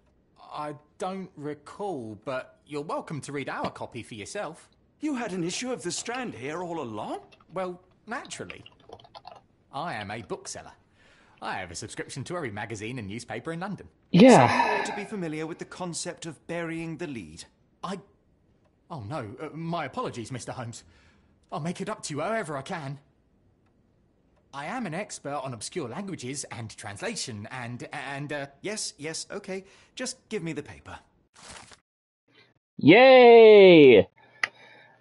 I don't recall, but you're welcome to read our copy for yourself. You had an issue of The Strand here all along? Well, naturally. I am a bookseller. I have a subscription to every magazine and newspaper in London. Yeah. So you ought to be familiar with the concept of burying the lead. Oh no, my apologies, Mr. Holmes. I'll make it up to you however I can. I am an expert on obscure languages and translation and Yes, okay. Just give me the paper. Yay!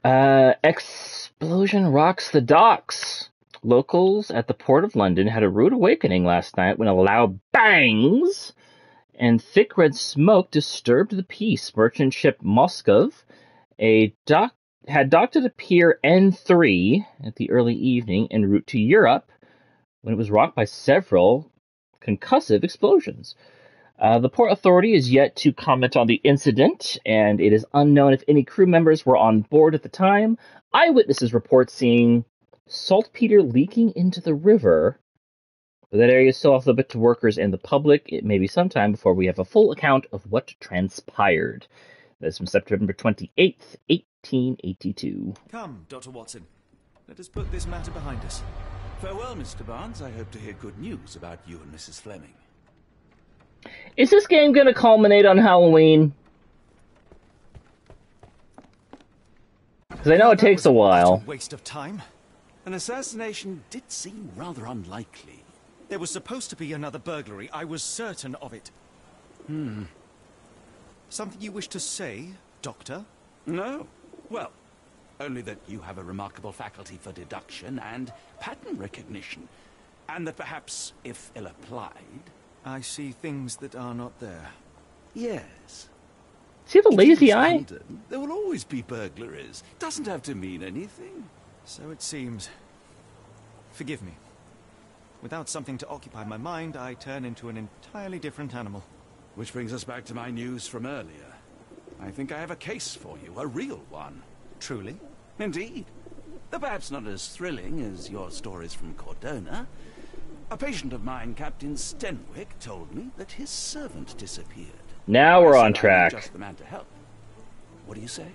Explosion rocks the docks. Locals at the Port of London had a rude awakening last night when loud bangs and thick red smoke disturbed the peace. Merchant ship Moskov had docked at Pier N3 at the early evening en route to Europe when it was rocked by several concussive explosions. The Port Authority is yet to comment on the incident, and it is unknown if any crew members were on board at the time. Eyewitnesses report seeing saltpeter leaking into the river, but that area is still off limit to workers and the public. It may be some time before we have a full account of what transpired. That's from September 28th, 1882. Come, Dr. Watson. Let us put this matter behind us. Farewell, Mr. Barnes. I hope to hear good news about you and Mrs. Fleming. Is this game going to culminate on Halloween? Because I know it takes a while. Waste of time. An assassination did seem rather unlikely. There was supposed to be another burglary. I was certain of it. Something you wish to say, Doctor? No. Well, only that you have a remarkable faculty for deduction and pattern recognition. And that perhaps, if ill-applied... I see things that are not there. Yes. See the lazy In eye? London, there will always be burglaries. Doesn't have to mean anything. So it seems. Forgive me. Without something to occupy my mind, I turn into an entirely different animal. Which brings us back to my news from earlier. I think I have a case for you, a real one. Truly? Indeed. Though perhaps not as thrilling as your stories from Cordona. A patient of mine, Captain Stenwick, told me that his servant disappeared. Now we're on I'm track. just the man to help. What do you say?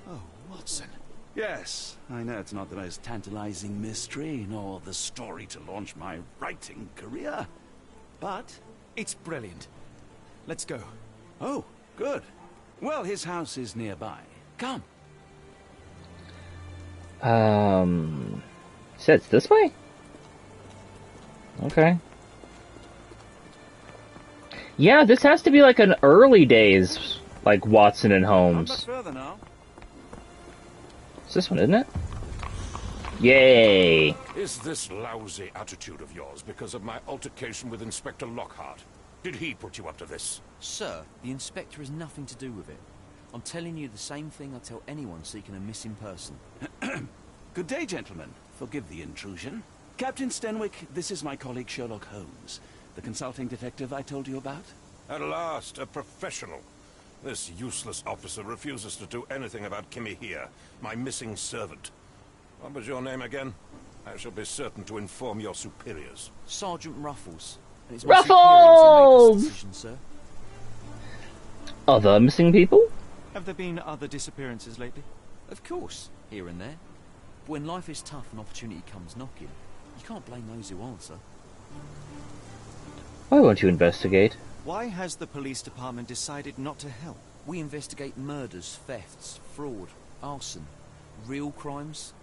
Oh, Watson. Yes, I know it's not the most tantalizing mystery, nor the story to launch my writing career. But... It's brilliant. Let's go. Oh, good. Well, his house is nearby. Come. Said it's this way? Okay. Yeah, this has to be like an early days, like Watson and Not Holmes. much further now. It's this one, isn't it? Yay! Is this lousy attitude of yours because of my altercation with Inspector Lockhart? Did he put you up to this? Sir, the inspector has nothing to do with it. I'm telling you the same thing I tell anyone seeking a missing person. Good day, gentlemen. Forgive the intrusion. Captain Stenwick, this is my colleague Sherlock Holmes, the consulting detective I told you about. At last, a professional. This useless officer refuses to do anything about Kimmy here, my missing servant. What was your name again? I shall be certain to inform your superiors. Sergeant Ruffles. And it's Ruffles! my superiors who make this decision, sir. Other missing people? Have there been other disappearances lately? Of course, here and there. But when life is tough and opportunity comes knocking, you can't blame those who answer. Why won't you investigate? Why has the police department decided not to help? We investigate murders, thefts, fraud, arson, real crimes.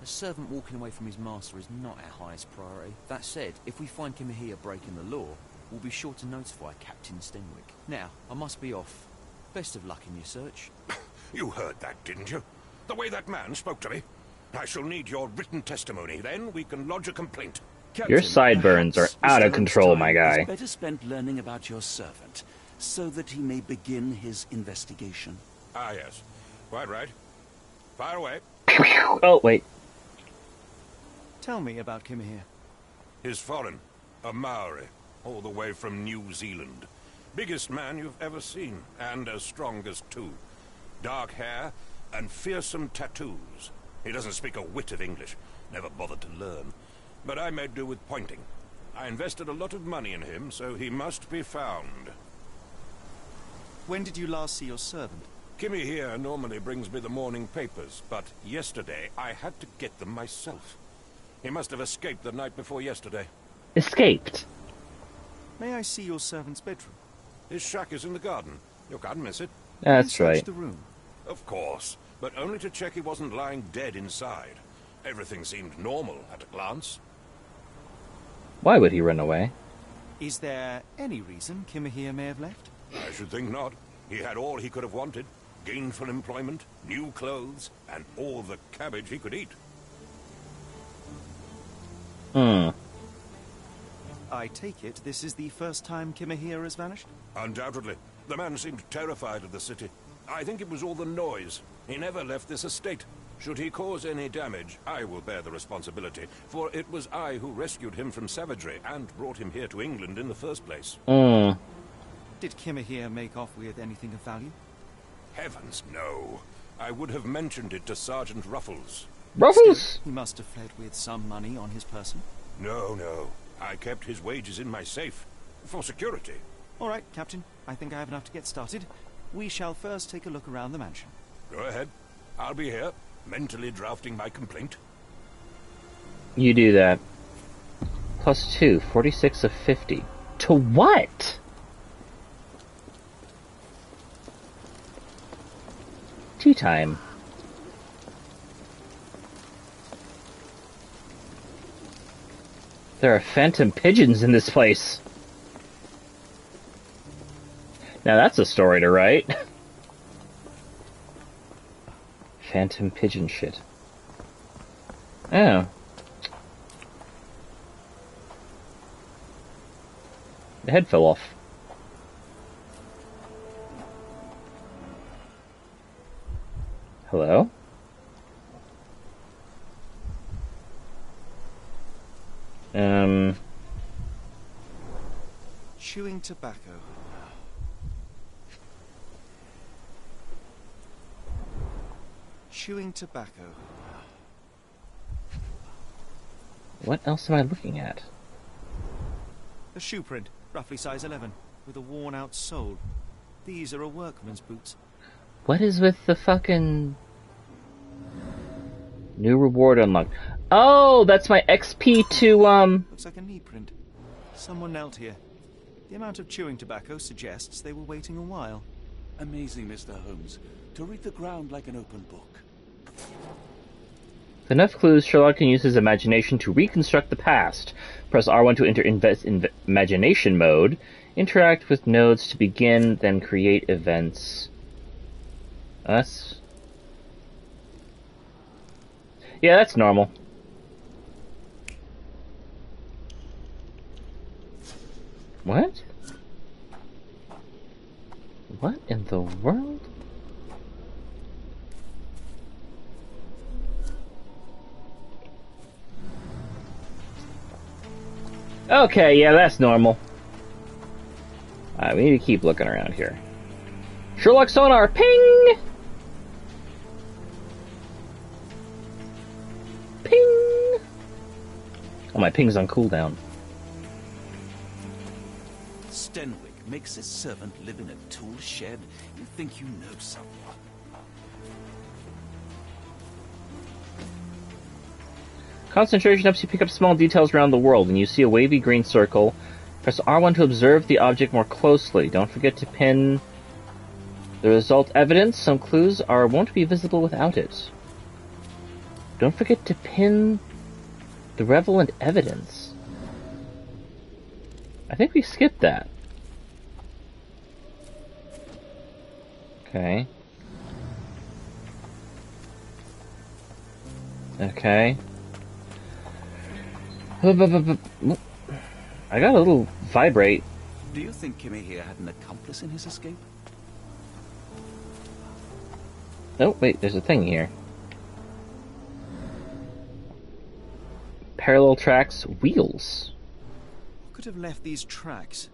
A servant walking away from his master is not our highest priority. That said, if we find Kimahia breaking the law, we'll be sure to notify Captain Stenwick. Now, I must be off. Best of luck in your search. You heard that, didn't you? The way that man spoke to me. I shall need your written testimony. Then we can lodge a complaint. Captain, Your sideburns are perhaps out of Mr. control, Holmes' my time guy. is better spent learning about your servant, so that he may begin his investigation. Ah, yes. Quite right. Fire away. Oh, wait. Tell me about Kimahir. He's foreign. A Maori. All the way from New Zealand. Biggest man you've ever seen. And as strong as two. Dark hair and fearsome tattoos. He doesn't speak a whit of English. Never bothered to learn. But I made do with pointing. I invested a lot of money in him, so he must be found. When did you last see your servant? Kimmy here normally brings me the morning papers, but yesterday I had to get them myself. He must have escaped the night before yesterday. Escaped. May I see your servant's bedroom? His shack is in the garden. You can't miss it. That's Can you search right. the room? Of course, but only to check he wasn't lying dead inside. Everything seemed normal at a glance. Why would he run away? Is there any reason Kimahir may have left? I should think not. He had all he could have wanted. Gainful employment, new clothes, and all the cabbage he could eat. I take it this is the first time Kimahir has vanished? Undoubtedly. The man seemed terrified of the city. I think it was all the noise. He never left this estate. Should he cause any damage, I will bear the responsibility, for it was I who rescued him from savagery and brought him here to England in the first place. Did Kimahir make off with anything of value? Heavens, no. I would have mentioned it to Sergeant Ruffles. Ruffles! He must have fled with some money on his person. No, no. I kept his wages in my safe. For security. All right, Captain. I think I have enough to get started. We shall first take a look around the mansion. Go ahead. I'll be here, mentally drafting my complaint. You do that. +2, 46 of 50. To what? Tea time. There are phantom pigeons in this place. Now that's a story to write. Phantom pigeon shit. Oh. The head fell off. Hello? Chewing tobacco. Chewing tobacco. What else am I looking at? A shoe print, roughly size 11, with a worn-out sole. These are a workman's boots. What is with the fucking... New reward unlocked. Oh, that's my XP to, Looks like a knee print. Someone knelt here. The amount of chewing tobacco suggests they were waiting a while. Amazing, Mr. Holmes. To read the ground like an open book. With enough clues, Sherlock can use his imagination to reconstruct the past. Press R1 to enter imagination mode. Interact with nodes to begin, then create events. Us? Yeah, that's normal. What? What in the world? Okay, yeah, that's normal. Alright, we need to keep looking around here. Sherlock sonar, ping! Ping! Oh, my ping's on cooldown. Stenwick makes his servant live in a tool shed. You think you know someone. Concentration helps you pick up small details around the world. When you see a wavy green circle, press R1 to observe the object more closely. Don't forget to pin the result evidence. Some clues won't be visible without it. Don't forget to pin the relevant evidence. I think we skipped that. Okay. Okay. I got a little vibrate. Do you think Kimmy here had an accomplice in his escape? Oh, wait, there's a thing here. Parallel tracks, wheels. Who could have left these tracks?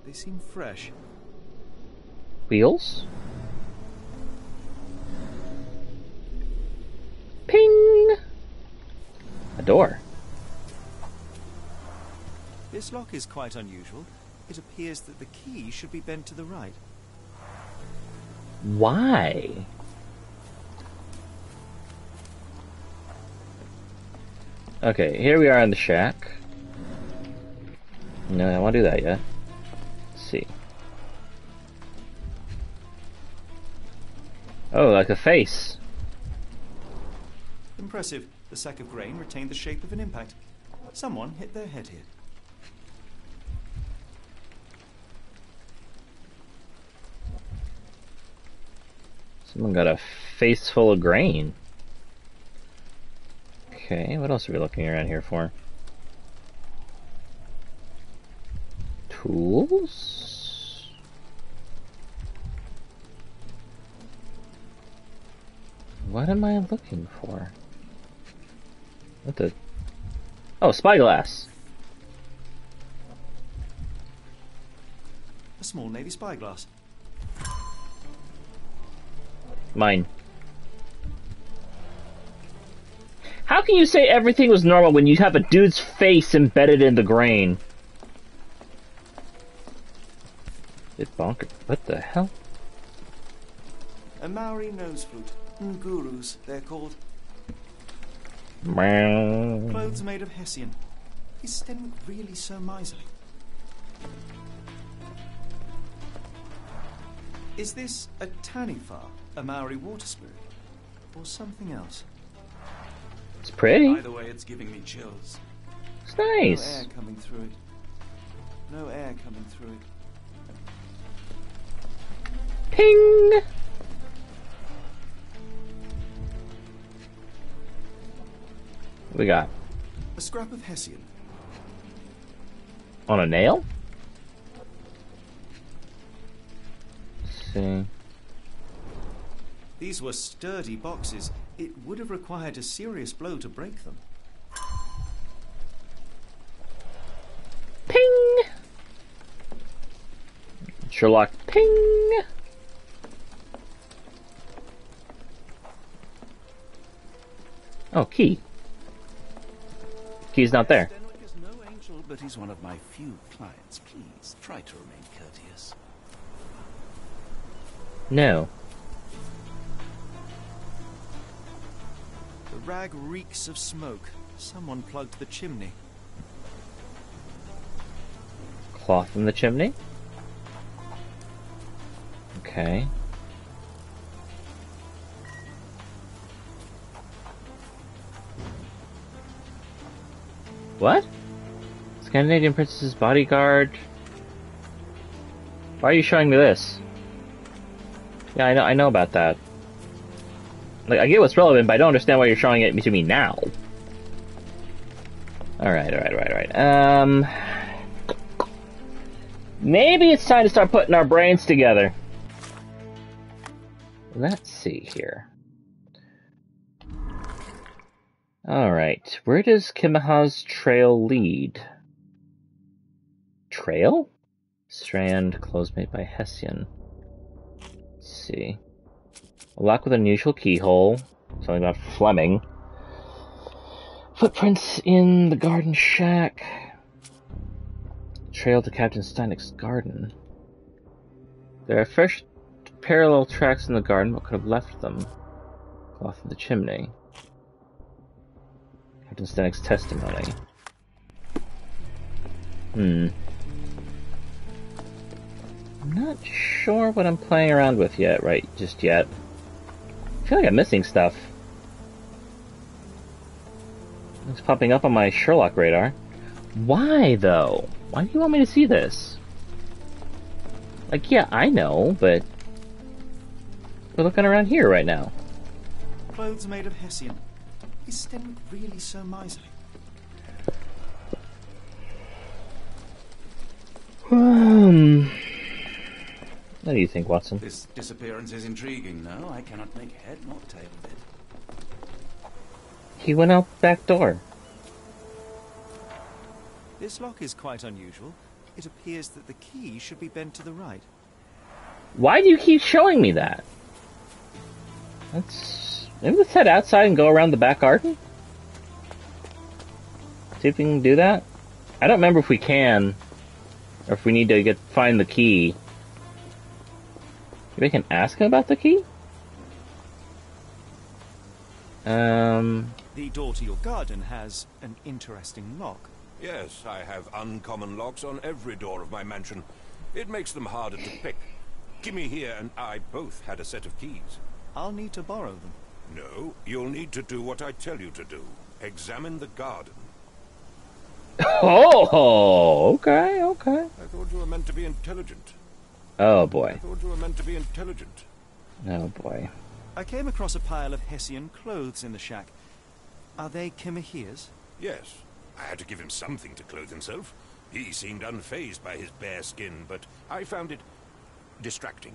They seem fresh. Wheels? Ping! A door. This lock is quite unusual. It appears that the key should be bent to the right. Why? Okay, here we are in the shack. No, I don't want to do that yet. Let's see. Oh, like a face. Impressive. The sack of grain retained the shape of an impact. Someone hit their head here. Someone got a face full of grain. Okay, what else are we looking around here for? Tools? What am I looking for? What the... Oh, spyglass! A small navy spyglass. Mine. How can you say everything was normal when you have a dude's face embedded in the grain? It bonker. What the hell? A Maori nose flute. Ngurus, they're called. Clothes made of Hessian. Is Stenwick really so miserly? Is this a Taniwha, a Maori water spirit, or something else? It's pretty. By the way, it's giving me chills. Looks No nice. air coming through it. No air coming through it. Ping! What we got? A scrap of Hessian. On a nail? Let's see. These were sturdy boxes. It would have required a serious blow to break them. Ping! Sherlock, ping! Oh, key. Key's not there. Stenwick is no angel, but he's one of my few clients. Please, try to remain courteous. No. The rag reeks of smoke. Someone plugged the chimney. Cloth in the chimney? Okay. What? Scandinavian Princess's bodyguard. Why are you showing me this? Yeah, I know about that. Like, I get what's relevant, but I don't understand why you're showing it to me now. Alright. Maybe it's time to start putting our brains together. Let's see here. Alright, where does Kimiha's trail lead? Trail? Strand, clothes made by Hessian. Let's see. A lock with an unusual keyhole. Something about Fleming. Footprints in the garden shack. Trail to Captain Steinig's garden. There are fresh parallel tracks in the garden. What could have left them? Cloth in the chimney. Captain Steinig's testimony. I'm not sure what I'm playing around with yet, just yet. I feel like I'm missing stuff. It's popping up on my Sherlock radar. Why, though? Why do you want me to see this? Like, yeah, I know, but we're looking around here right now. Clothes made of Hessian. Is Stenwick really so miserly? What do you think, Watson? This disappearance is intriguing, no? I cannot make head nor tail of it. He went out the back door. This lock is quite unusual. It appears that the key should be bent to the right. Why do you keep showing me that? Maybe let's head outside and go around the back garden? See if we can do that? I don't remember if we can, or if we need to find the key. Maybe I can ask him about the key? The door to your garden has an interesting lock. Yes, I have uncommon locks on every door of my mansion. It makes them harder to pick. Kimmy here and I both had a set of keys. I'll need to borrow them. No, you'll need to do what I tell you to do. Examine the garden. Oh, okay. I thought you were meant to be intelligent. Oh, boy. I thought you were meant to be intelligent. Oh, boy. I came across a pile of Hessian clothes in the shack. Are they Kimihia's? Yes. I had to give him something to clothe himself. He seemed unfazed by his bare skin, but I found it distracting.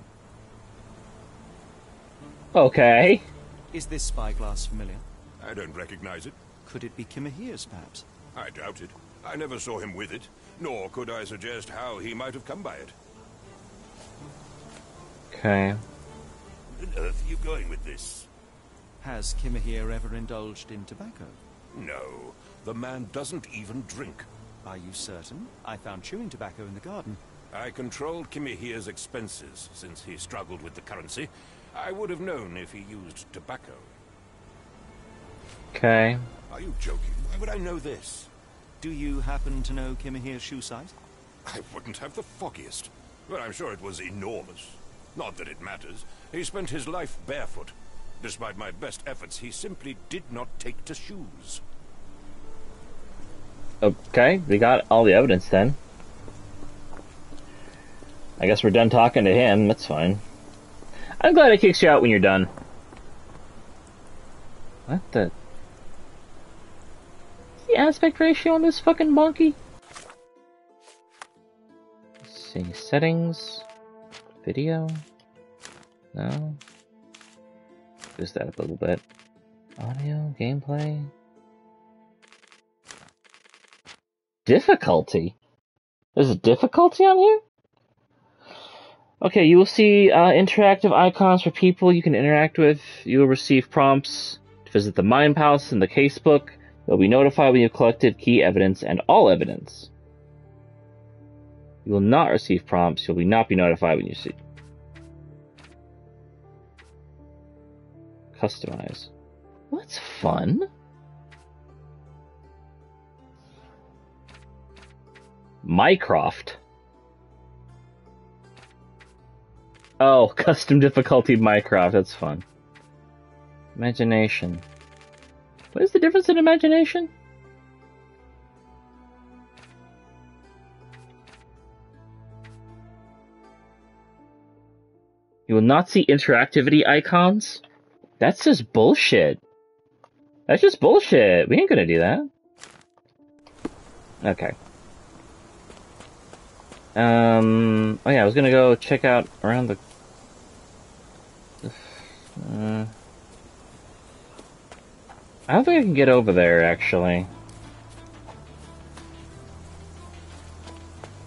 Okay. Is this spyglass familiar? I don't recognize it. Could it be Kimihia's, perhaps? I doubt it. I never saw him with it, nor could I suggest how he might have come by it. Okay. Where on earth are you going with this? Has Kimihia ever indulged in tobacco? No. The man doesn't even drink. Are you certain? I found chewing tobacco in the garden. I controlled Kimihia's expenses since he struggled with the currency. I would have known if he used tobacco. Okay. Are you joking? Why would I know this? Do you happen to know Kimihia's shoe size? I wouldn't have the foggiest. But I'm sure it was enormous. Not that it matters. He spent his life barefoot. Despite my best efforts, he simply did not take to shoes. Okay, we got all the evidence then. I guess we're done talking to him, that's fine. I'm glad it kicks you out when you're done. What the... What's the aspect ratio on this fucking monkey? Let's see, settings... Video? No? Boost that up a little bit. Audio, gameplay... Difficulty? There's a difficulty on here? Okay, you will see interactive icons for people you can interact with. You will receive prompts to visit the Mine Palace and the casebook. You'll be notified when you've collected key evidence and all evidence. You will not receive prompts. You'll not be notified when you see. Customize. Well, that's fun. Mycroft. Oh, custom difficulty Mycroft. That's fun. Imagination. What is the difference in imagination? You will not see interactivity icons? That's just bullshit. That's just bullshit. We ain't gonna do that. Okay. Oh yeah, I was gonna go check out around the... I don't think I can get over there, actually.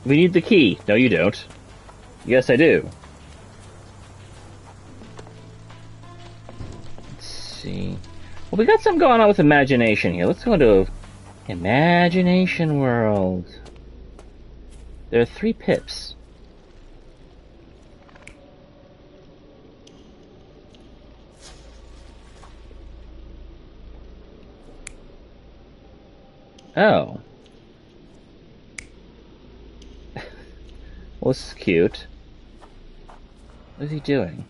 We need the key. No, you don't. Yes, I do. Let's see. Well, we got something going on with imagination here. Let's go into Imagination World. There are 3 pips. Oh. Well, this is cute. What is he doing?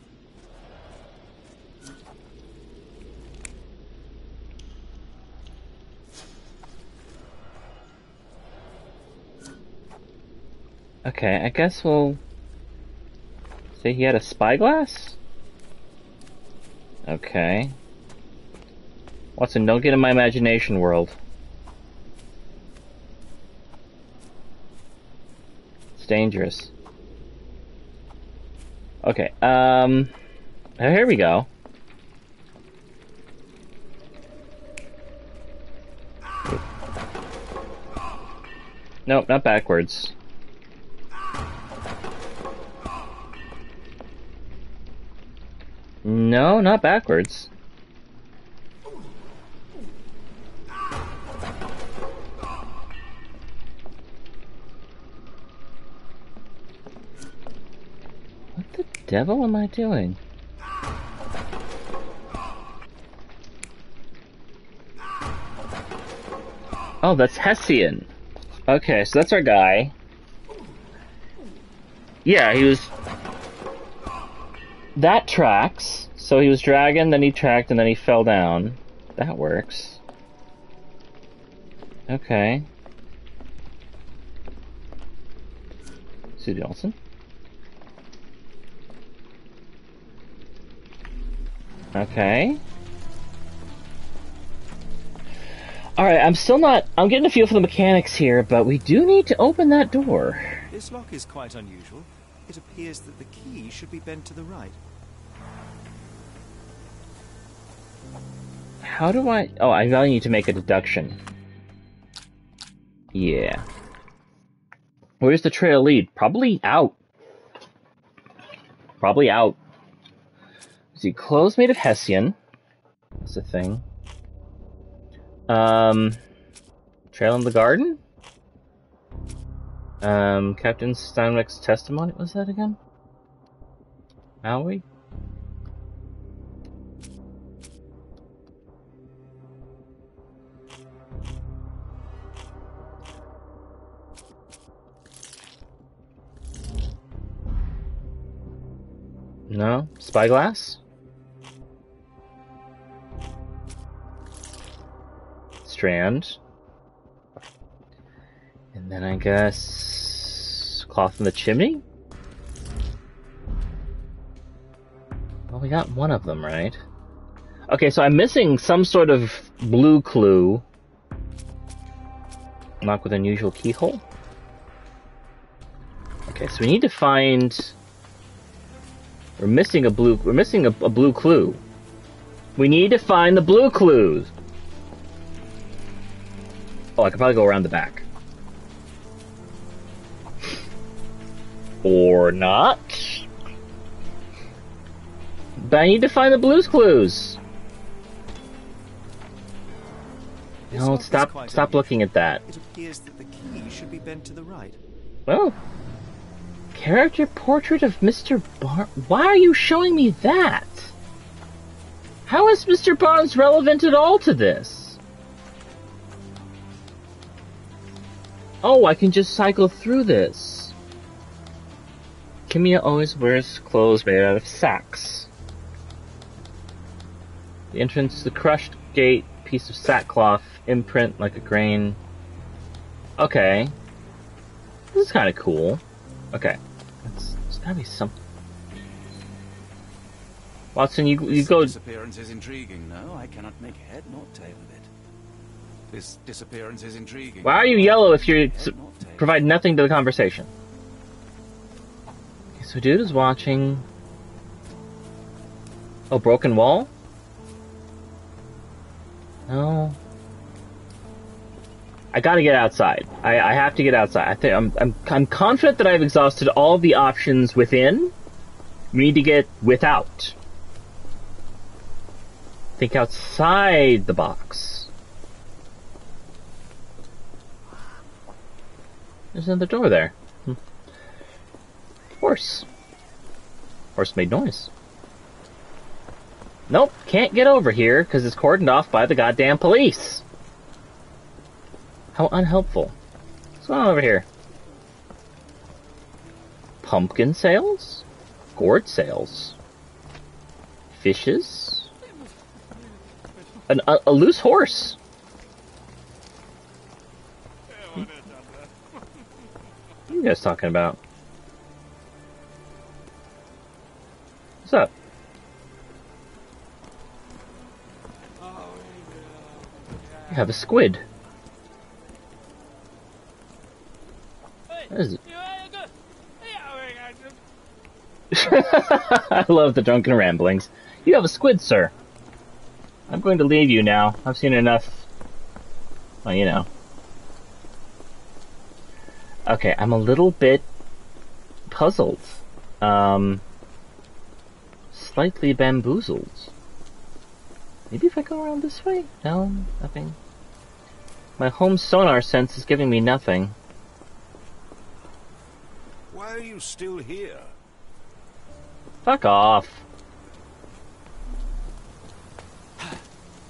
Okay, I guess we'll say he had a spyglass? Okay. Watson, don't get in my imagination world. It's dangerous. Okay, here we go. Nope, not backwards. No, not backwards. What the devil am I doing? Oh, that's Hessian. Okay, so that's our guy. Yeah, he was... That tracks. So he was dragging, then he tracked, and then he fell down. That works. Okay. Sue Johnson. Okay. Alright, I'm getting a feel for the mechanics here, but we do need to open that door. This lock is quite unusual. It appears that the key should be bent to the right. How do I... Oh, I really need to make a deduction. Yeah. Where's the trail lead? Probably out. Probably out. See, clothes made of Hessian. That's a thing. Trail in the garden? Captain Steinbeck's testimony. What was that again? Maui? No? Spyglass? Strand. And then I guess... cloth in the chimney? Well, we got one of them, right? Okay, so I'm missing some sort of blue clue. Lock with unusual keyhole? Okay, so we need to find... We're missing a blue clue. We need to find the blue clues. Oh, I could probably go around the back. Or not. But I need to find the blues clues. No, stop looking at that. It appears that the key should be bent to the right. Well, character portrait of Mr. Barnes. Why are you showing me that? How is Mr. Barnes relevant at all to this? Oh, I can just cycle through this. Kimia always wears clothes made out of sacks. The entrance to the crushed gate, piece of sackcloth, imprint like a grain. Okay. This is kind of cool. Okay. There's gotta be something. Watson, you go... This disappearance is intriguing, no? I cannot make head nor tail of it. This disappearance is intriguing. Why are you yellow if you provide nothing to the conversation? Okay, so dude is watching... Oh, broken wall? No. I gotta get outside. I have to get outside. I'm confident that I've exhausted all the options within. We need to get without. Think outside the box. There's another door there. Horse. Horse made noise. Nope, can't get over here because it's cordoned off by the goddamn police. How unhelpful. What's going on over here? Pumpkin sales? Gourd sales? Fishes? A loose horse. What are you guys talking about? What's up? You have a squid. What is it? I love the drunken ramblings. You have a squid, sir. I'm going to leave you now. I've seen enough. Well, you know. Okay, I'm a little bit puzzled. Slightly bamboozled. Maybe if I go around this way? No, nothing. My home sonar sense is giving me nothing. Why are you still here? Fuck off.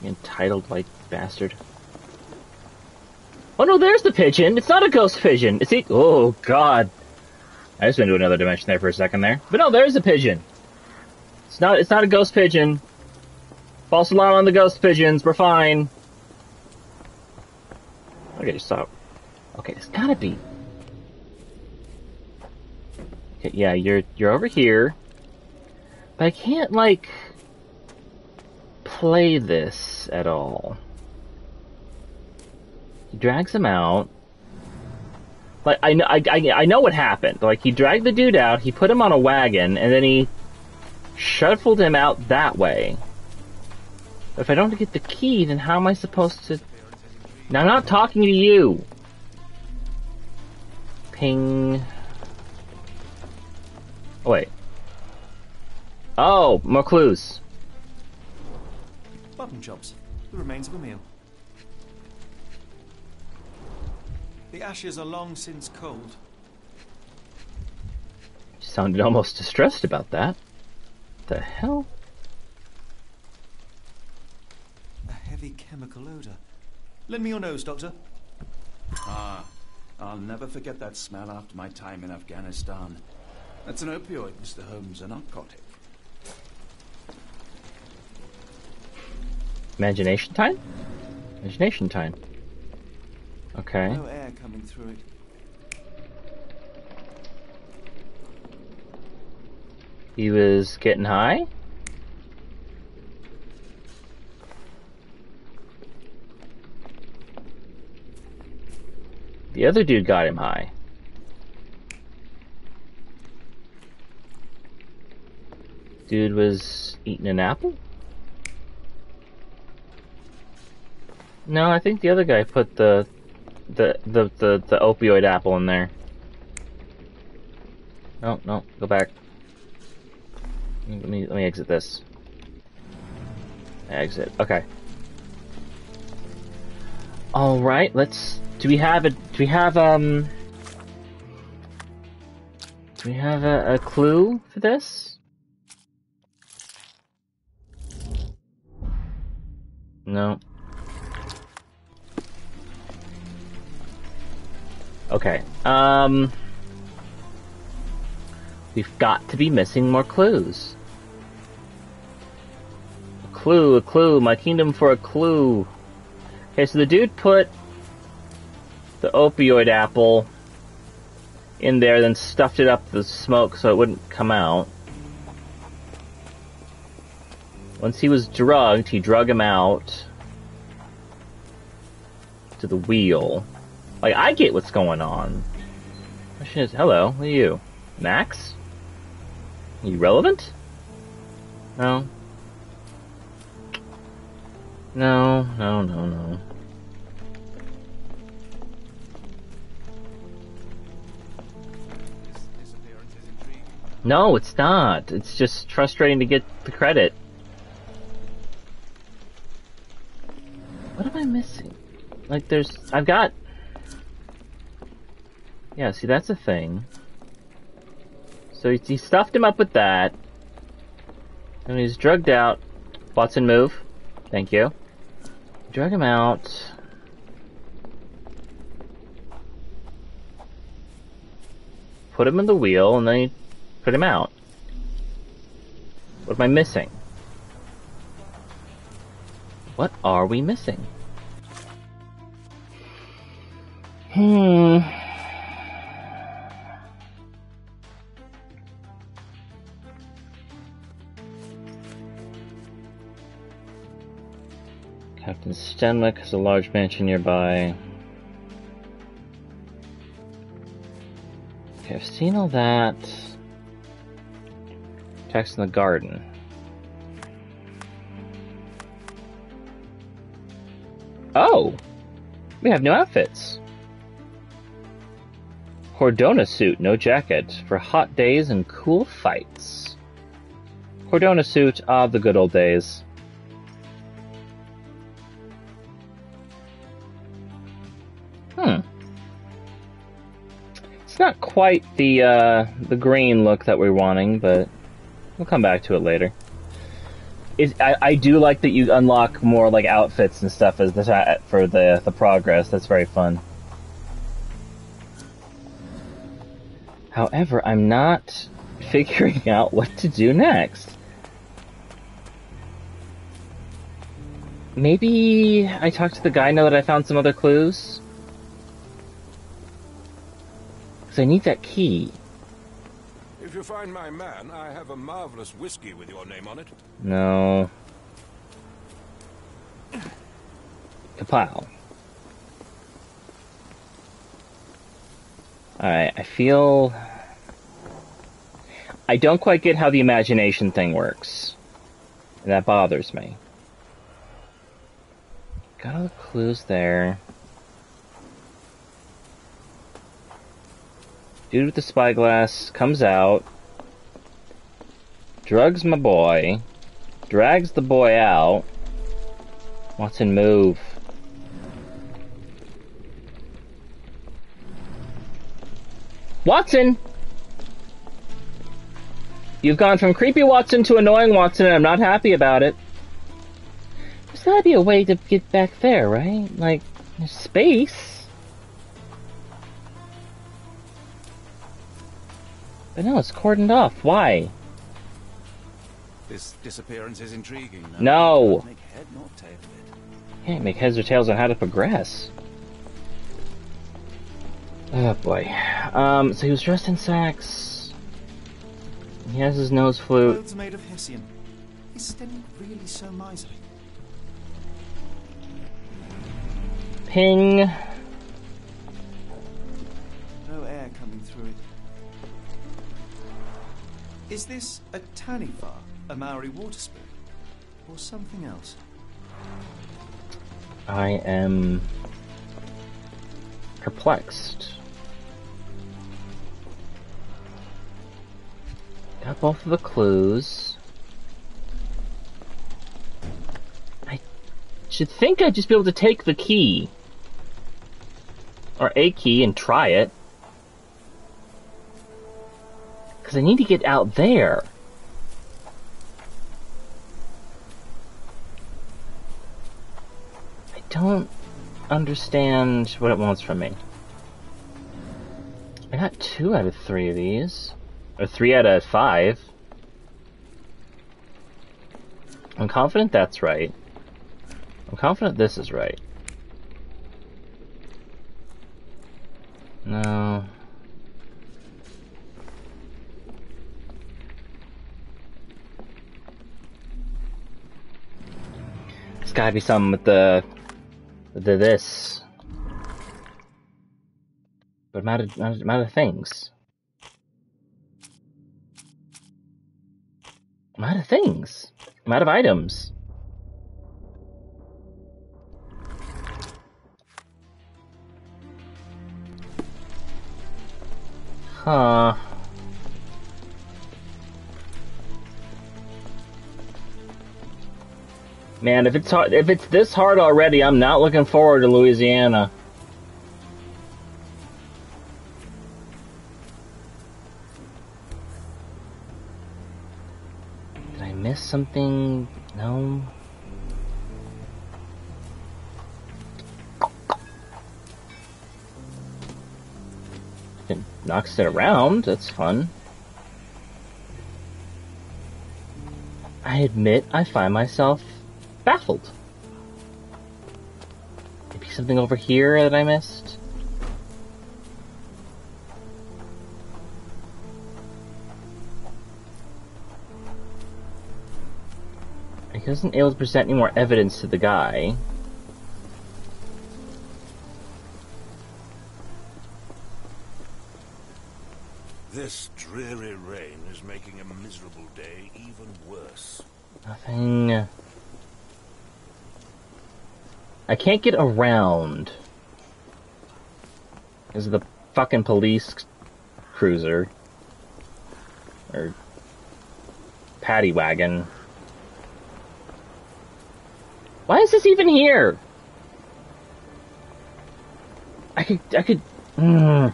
You entitled white bastard. Oh no, there's the pigeon! It's not a ghost pigeon! Is he? Oh god. I just went to another dimension there for a second there. But no, there's a pigeon! It's not a ghost pigeon. False alarm on the ghost pigeons, we're fine. Okay, stop. Okay, it's gotta be. Okay, yeah, you're over here. But I can't, like, play this at all. He drags him out. Like, I know what happened. Like, he dragged the dude out, he put him on a wagon, and then he shuffled him out that way. But if I don't get the key, then how am I supposed to... Now, I'm not talking to you! Ping... Oh, wait. Oh, more clues. Mutton chops. The remains of a meal. The ashes are long since cold. You sounded almost distressed about that. The hell? A heavy chemical odor. Lend me your nose, Doctor. Ah, I'll never forget that smell after my time in Afghanistan. That's an opioid, Mr. Holmes, a narcotic. Imagination time? Imagination time. Okay. No air coming through it. He was getting high? The other dude got him high. Dude was eating an apple? No, I think the other guy put the opioid apple in there. No, no, go back. Let me exit this. Exit. Okay. All right. Let's. Do we have a clue for this? No. Okay. We've got to be missing more clues. A clue, my kingdom for a clue. Okay, so the dude put the opioid apple in there, then stuffed it up the smoke so it wouldn't come out. Once he was drugged, he drug him out to the wheel. Like, I get what's going on. Question is, hello, who are you? Max? Are you relevant? No. No. No, it's not. It's just frustrating to get the credit. What am I missing? Like, I've got... Yeah, see, that's a thing. So he stuffed him up with that. And he's drugged out. Watson, move. Thank you. Drug him out. Put him in the wheel, and then he put him out. What am I missing? What are we missing? Captain Stenwick has a large mansion nearby. Okay, I've seen all that. Attacks in the garden. Oh! We have new outfits. Cordona suit, no jacket, for hot days and cool fights. Cordona suit, the good old days. It's not quite the green look that we're wanting, but we'll come back to it later. I do like that you unlock more like outfits and stuff as for the progress. That's very fun. However, I'm not figuring out what to do next. Maybe I talk to the guy now that I found some other clues? Because I need that key. If you find my man, I have a marvelous whiskey with your name on it. No. Kapow. Alright, I feel... I don't quite get how the imagination thing works. And that bothers me. Got all the clues there. Dude with the spyglass comes out. Drugs my boy. Drags the boy out. Watson, move. Watson! You've gone from creepy Watson to annoying Watson, and I'm not happy about it. There's gotta be a way to get back there, right? Like, there's space. But no, it's cordoned off. Why? This disappearance is intriguing. No! Make head nor tail of it. Can't make heads or tails on how to progress. Oh boy. So he was dressed in sax. He has his nose flute. Clothes made of Hessian. Is Stenning really so miserly? Ping. No air coming through it. Is this a Taniwha, a Maori water spirit, or something else? I am perplexed. Got both of the clues. I should think I'd just be able to take the key. Or a key and try it. Because I need to get out there. I don't understand what it wants from me. I got 2 out of 3 of these. Or 3 out of 5. I'm confident that's right. I'm confident this is right. No. There's gotta be something with the this. But I'm out of things. I'm out of things. I'm out of items. Huh. Man, if it's this hard already, I'm not looking forward to Louisiana. Did I miss something? No. It knocks it around. That's fun. I admit I find myself baffled. Maybe something over here that I missed? He wasn't able to present any more evidence to the guy. This dreary rain is making a miserable day even worse. Nothing. I can't get around. This is the fucking police cruiser. Or paddy wagon. Why is this even here? I could. I'm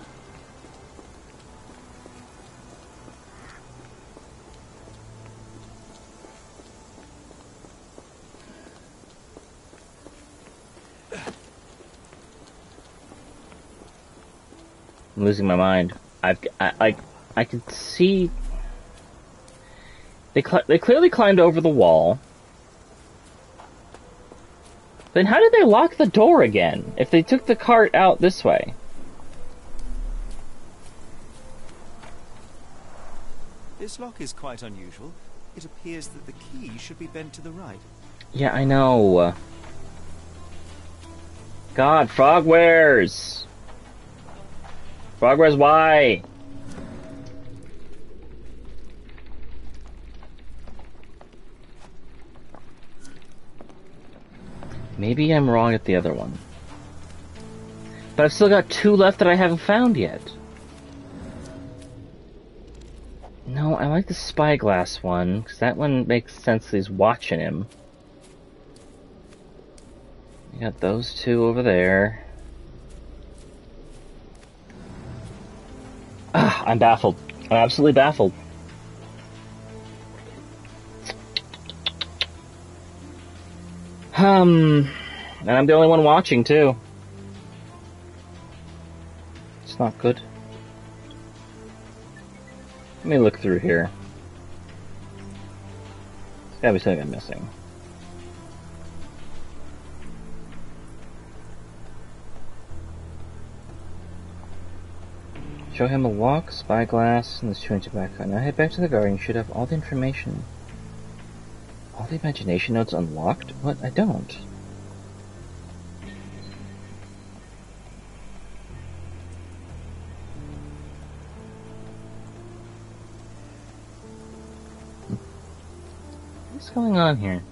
losing my mind. I could see. They clearly climbed over the wall. Then how did they lock the door again, if they took the cart out this way? This lock is quite unusual. It appears that the key should be bent to the right. Yeah, I know. God, Frogwares! Frogwares, why? Maybe I'm wrong at the other one. But I've still got 2 left that I haven't found yet. No, I like the spyglass one, because that one makes sense that he's watching him. You got those 2 over there. Ah, I'm baffled. I'm absolutely baffled. And I'm the only one watching, too. It's not good. Let me look through here. There's gotta be something I'm missing. Show him a walk, spyglass, and the chewing tobacco. Now head back to the garden. You should have all the information. All the imagination notes unlocked? What? I don't. What's going on here?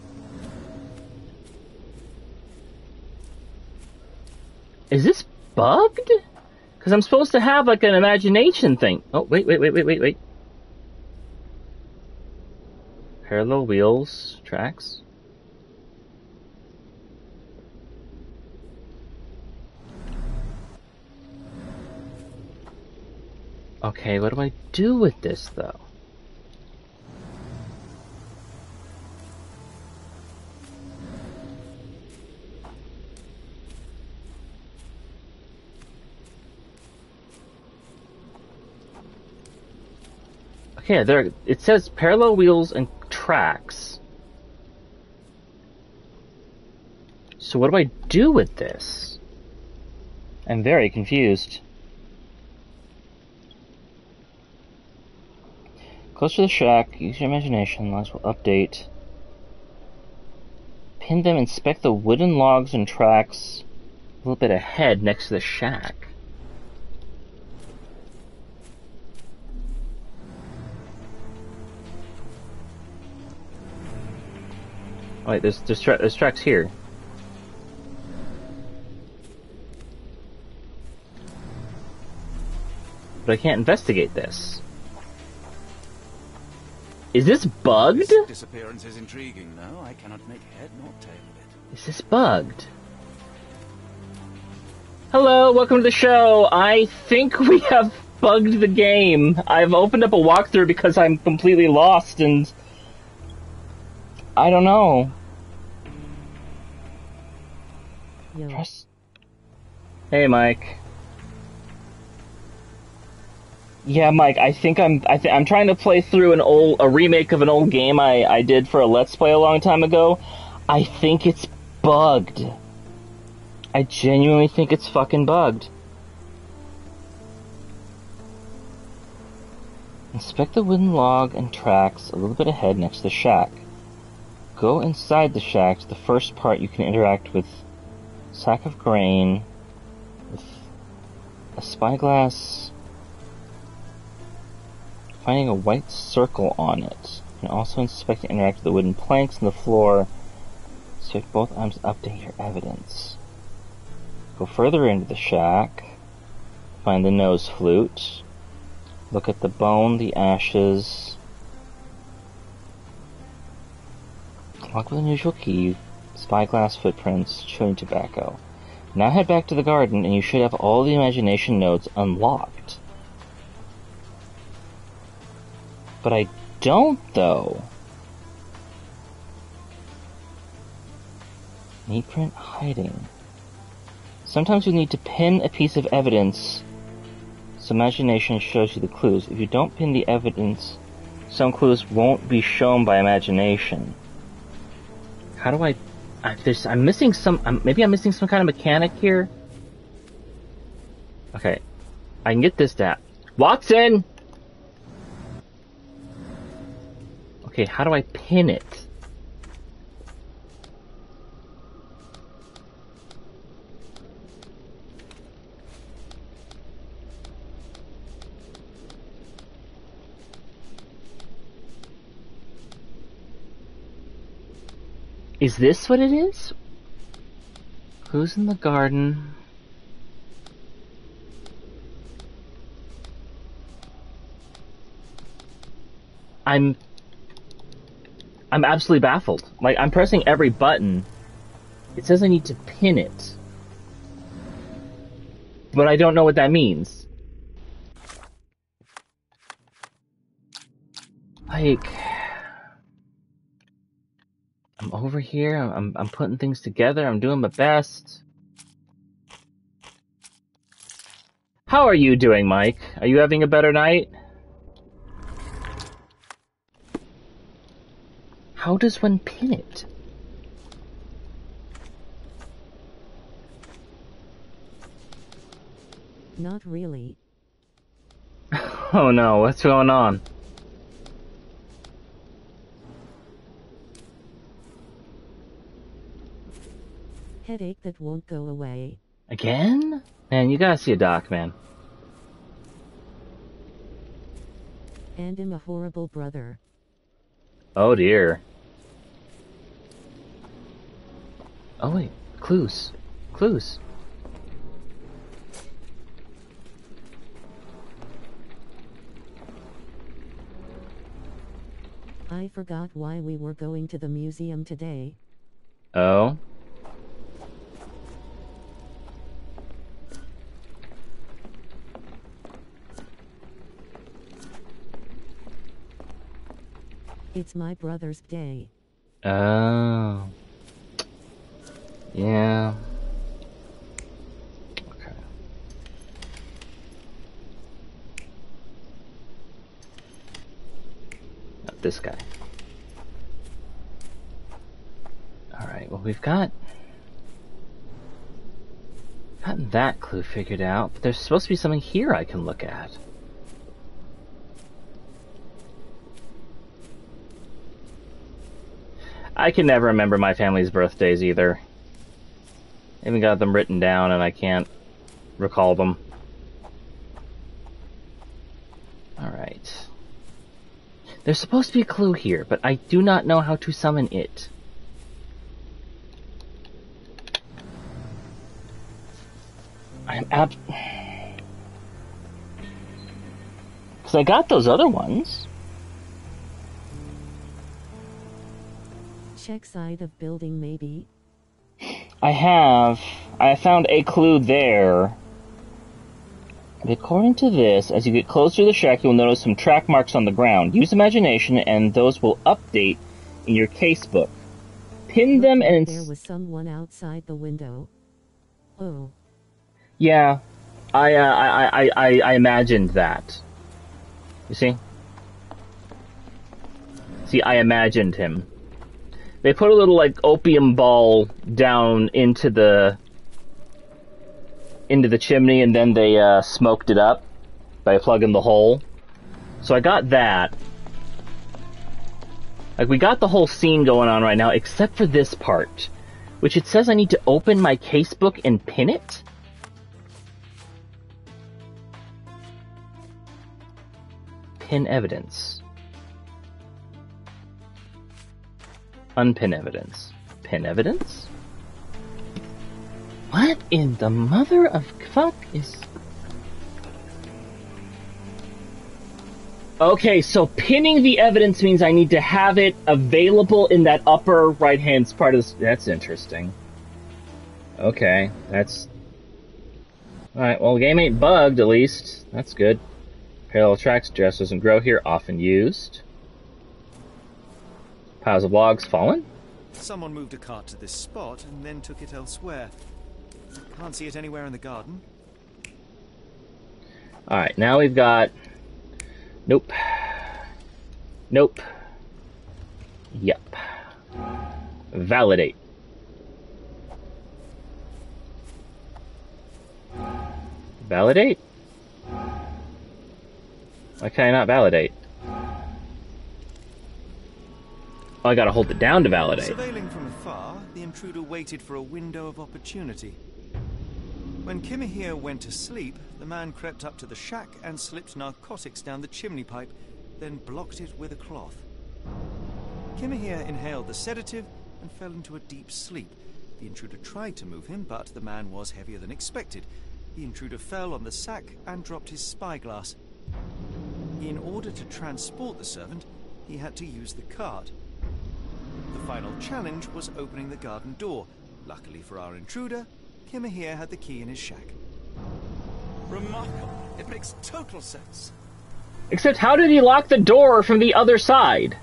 Is this bugged? Because I'm supposed to have like an imagination thing. Oh, wait. Parallel wheels, tracks. Okay, what do I do with this though? Okay, there. It says parallel wheels and tracks. So what do I do with this? I'm very confused. Close to the shack. Use your imagination. Logs will update. Pin them. Inspect the wooden logs and tracks a little bit ahead next to the shack. Oh, wait, there's tracks here. But I can't investigate this. Is this bugged? This disappearance is intriguing, no? I cannot make head nor tail of it. Is this bugged? Hello, welcome to the show. I think we have bugged the game. I've opened up a walkthrough because I'm completely lost and... I don't know. Yo. Press. Hey, Mike. Yeah, Mike. I think I'm trying to play through a remake of an old game I did for a Let's Play a long time ago. I think it's bugged. I genuinely think it's fucking bugged. Inspect the wooden log and tracks a little bit ahead next to the shack. Go inside the shack to the first part. You can interact with sack of grain, with a spyglass, finding a white circle on it. You can also inspect and interact with the wooden planks on the floor. Check both arms to update your evidence. Go further into the shack, find the nose flute, look at the bone, the ashes, lock with unusual key, spyglass footprints, chewing tobacco. Now head back to the garden and you should have all the imagination nodes unlocked. But I don't, though. Neat print hiding. Sometimes you need to pin a piece of evidence so imagination shows you the clues. If you don't pin the evidence, some clues won't be shown by imagination. How do I'm missing some, maybe I'm missing some kind of mechanic here? Okay. I can get this down. Watson! Okay, how do I pin it? Is this what it is? Who's in the garden? I'm absolutely baffled. Like, I'm pressing every button. It says I need to pin it. But I don't know what that means. Like... I'm over here, I'm putting things together, I'm doing my best. How are you doing, Mike? Are you having a better night? How does one pin it? Not really. Oh no, what's going on? Headache that won't go away. Again? Man, you gotta see a doc, man. And I'm a horrible brother. Oh dear. Oh wait, clues. Clues. I forgot why we were going to the museum today. Oh? It's my brother's day. Oh. Yeah. Okay. Not this guy. Alright, well we've gotten that clue figured out, but there's supposed to be something here I can look at. I can never remember my family's birthdays either. I even got them written down and I can't recall them. Alright. There's supposed to be a clue here, but I do not know how to summon it. I'm because I got those other ones. Check side of building, maybe. I found a clue there. But according to this, as you get closer to the shack, you'll notice some track marks on the ground. Use imagination, and those will update in your casebook. Pin them and... There was someone outside the window. Oh. Yeah, I imagined that. You see? See, I imagined him. They put a little, like, opium ball down into the chimney, and then they smoked it up by plugging the hole. So I got that. Like, we got the whole scene going on right now, except for this part, which it says I need to open my casebook and pin it? Pin evidence. Unpin evidence. Pin evidence? What in the mother of fuck is... Okay, so pinning the evidence means I need to have it available in that upper right-hand part of the... That's interesting. Okay, that's... Alright, well, the game ain't bugged, at least. That's good. Parallel tracks, dress doesn't grow here, often used. Piles of logs fallen? Someone moved a cart to this spot and then took it elsewhere. Can't see it anywhere in the garden. Alright, now we've got... Nope. Nope. Yep. Validate. Validate? Why can I not validate? Oh, I gotta hold it down to validate. Surveilling from afar, the intruder waited for a window of opportunity. When Kimahir went to sleep, the man crept up to the shack and slipped narcotics down the chimney pipe, then blocked it with a cloth. Kimahir inhaled the sedative and fell into a deep sleep. The intruder tried to move him, but the man was heavier than expected. The intruder fell on the sack and dropped his spyglass. In order to transport the servant, he had to use the cart. The final challenge was opening the garden door. Luckily for our intruder, Kimahir had the key in his shack. Remarkable. It makes total sense. Except how did he lock the door from the other side?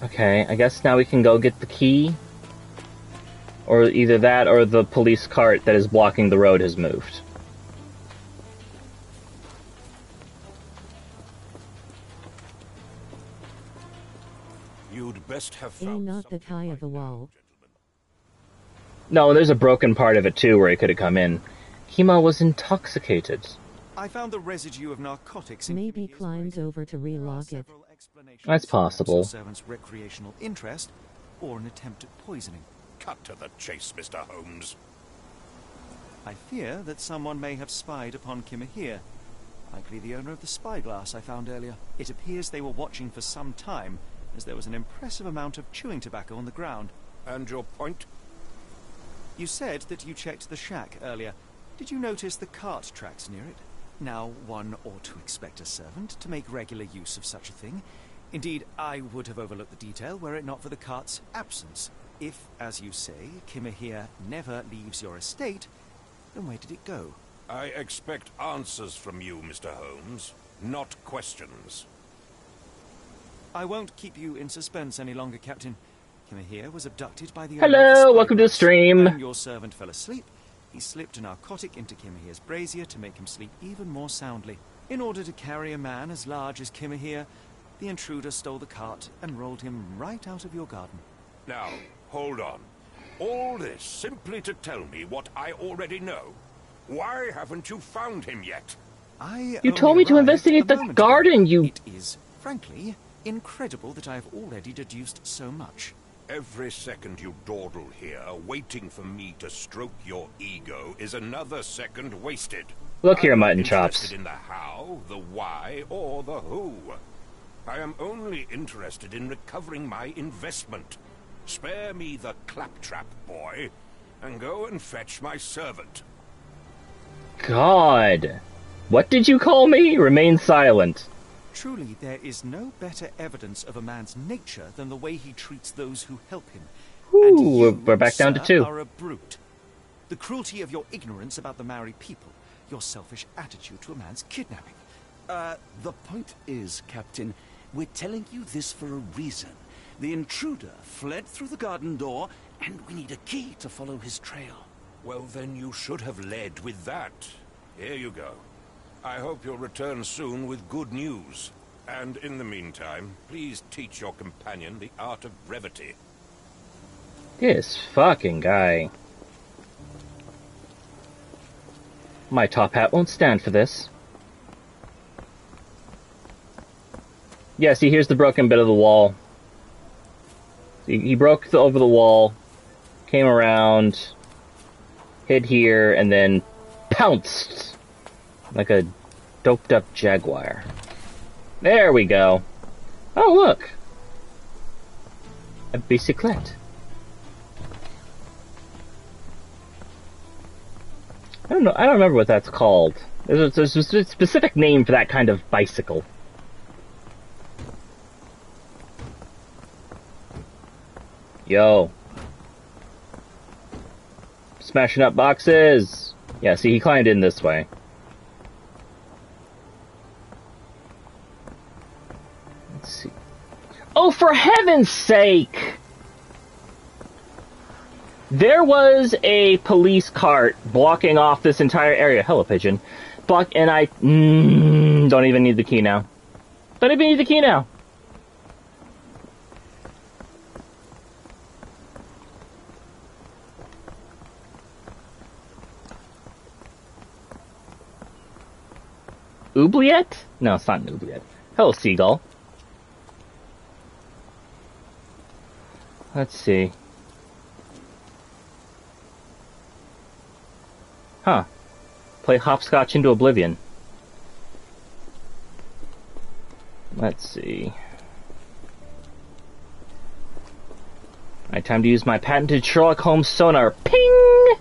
Okay, I guess now we can go get the key. Or either that or the police cart that is blocking the road has moved. You'd best have found Ain't not that high of a wall. No, there's a broken part of it too where he could have come in. Kima was intoxicated. I found the residue of narcotics in Maybe climbs over to ReAwakened. That's possible. Your servant's recreational interest, or an attempt at poisoning. Cut to the chase, Mr. Holmes. I fear that someone may have spied upon Kimmer here. Likely the owner of the spyglass I found earlier. It appears they were watching for some time, as there was an impressive amount of chewing tobacco on the ground. And your point? You said that you checked the shack earlier. Did you notice the cart tracks near it? Now, one ought to expect a servant to make regular use of such a thing. Indeed, I would have overlooked the detail were it not for the cart's absence. If, as you say, Kimmer here never leaves your estate, then where did it go? I expect answers from you, Mr. Holmes, not questions. I won't keep you in suspense any longer, Captain. Kimmer here was abducted by the... Hello, welcome to the stream. When your servant fell asleep, he slipped a narcotic into Kimmer here's brazier to make him sleep even more soundly. In order to carry a man as large as Kimmer here, the intruder stole the cart and rolled him right out of your garden. Now, hold on. All this simply to tell me what I already know? Why haven't you found him yet? You told me to investigate the garden, you... It is, frankly, incredible that I have already deduced so much. Every second you dawdle here, waiting for me to stroke your ego, is another second wasted. Look here, I'm mutton not chops. interested in the how, the why, or the who. I am only interested in recovering my investment. Spare me the claptrap, boy, and go and fetch my servant. God. What did you call me? Remain silent. Truly, there is no better evidence of a man's nature than the way he treats those who help him. Ooh, And you, we're back down to sir, 2. are a brute. The cruelty of your ignorance about the Maori people, your selfish attitude to a man's kidnapping. The point is, Captain, we're telling you this for a reason. The intruder fled through the garden door, and we need a key to follow his trail. Well, then you should have led with that. Here you go. I hope you'll return soon with good news. And in the meantime, please teach your companion the art of brevity. This fucking guy. My top hat won't stand for this. Yeah, see, here's the broken bit of the wall. He broke over the wall, came around, hid here, and then pounced like a doped up jaguar. There we go. Oh, look. A bicyclette. I don't know. I don't remember what that's called. There's a specific name for that kind of bicycle. Yo. Smashing up boxes. Yeah, see, he climbed in this way. Let's see. Oh, for heaven's sake! There was a police cart blocking off this entire area. Hello, pigeon. And I don't even need the key now. Don't even need the key now. Oubliette? No, it's not an oubliette. Hello, seagull. Let's see. Huh. Play hopscotch into oblivion. Let's see. Alright, time to use my patented Sherlock Holmes sonar. Ping!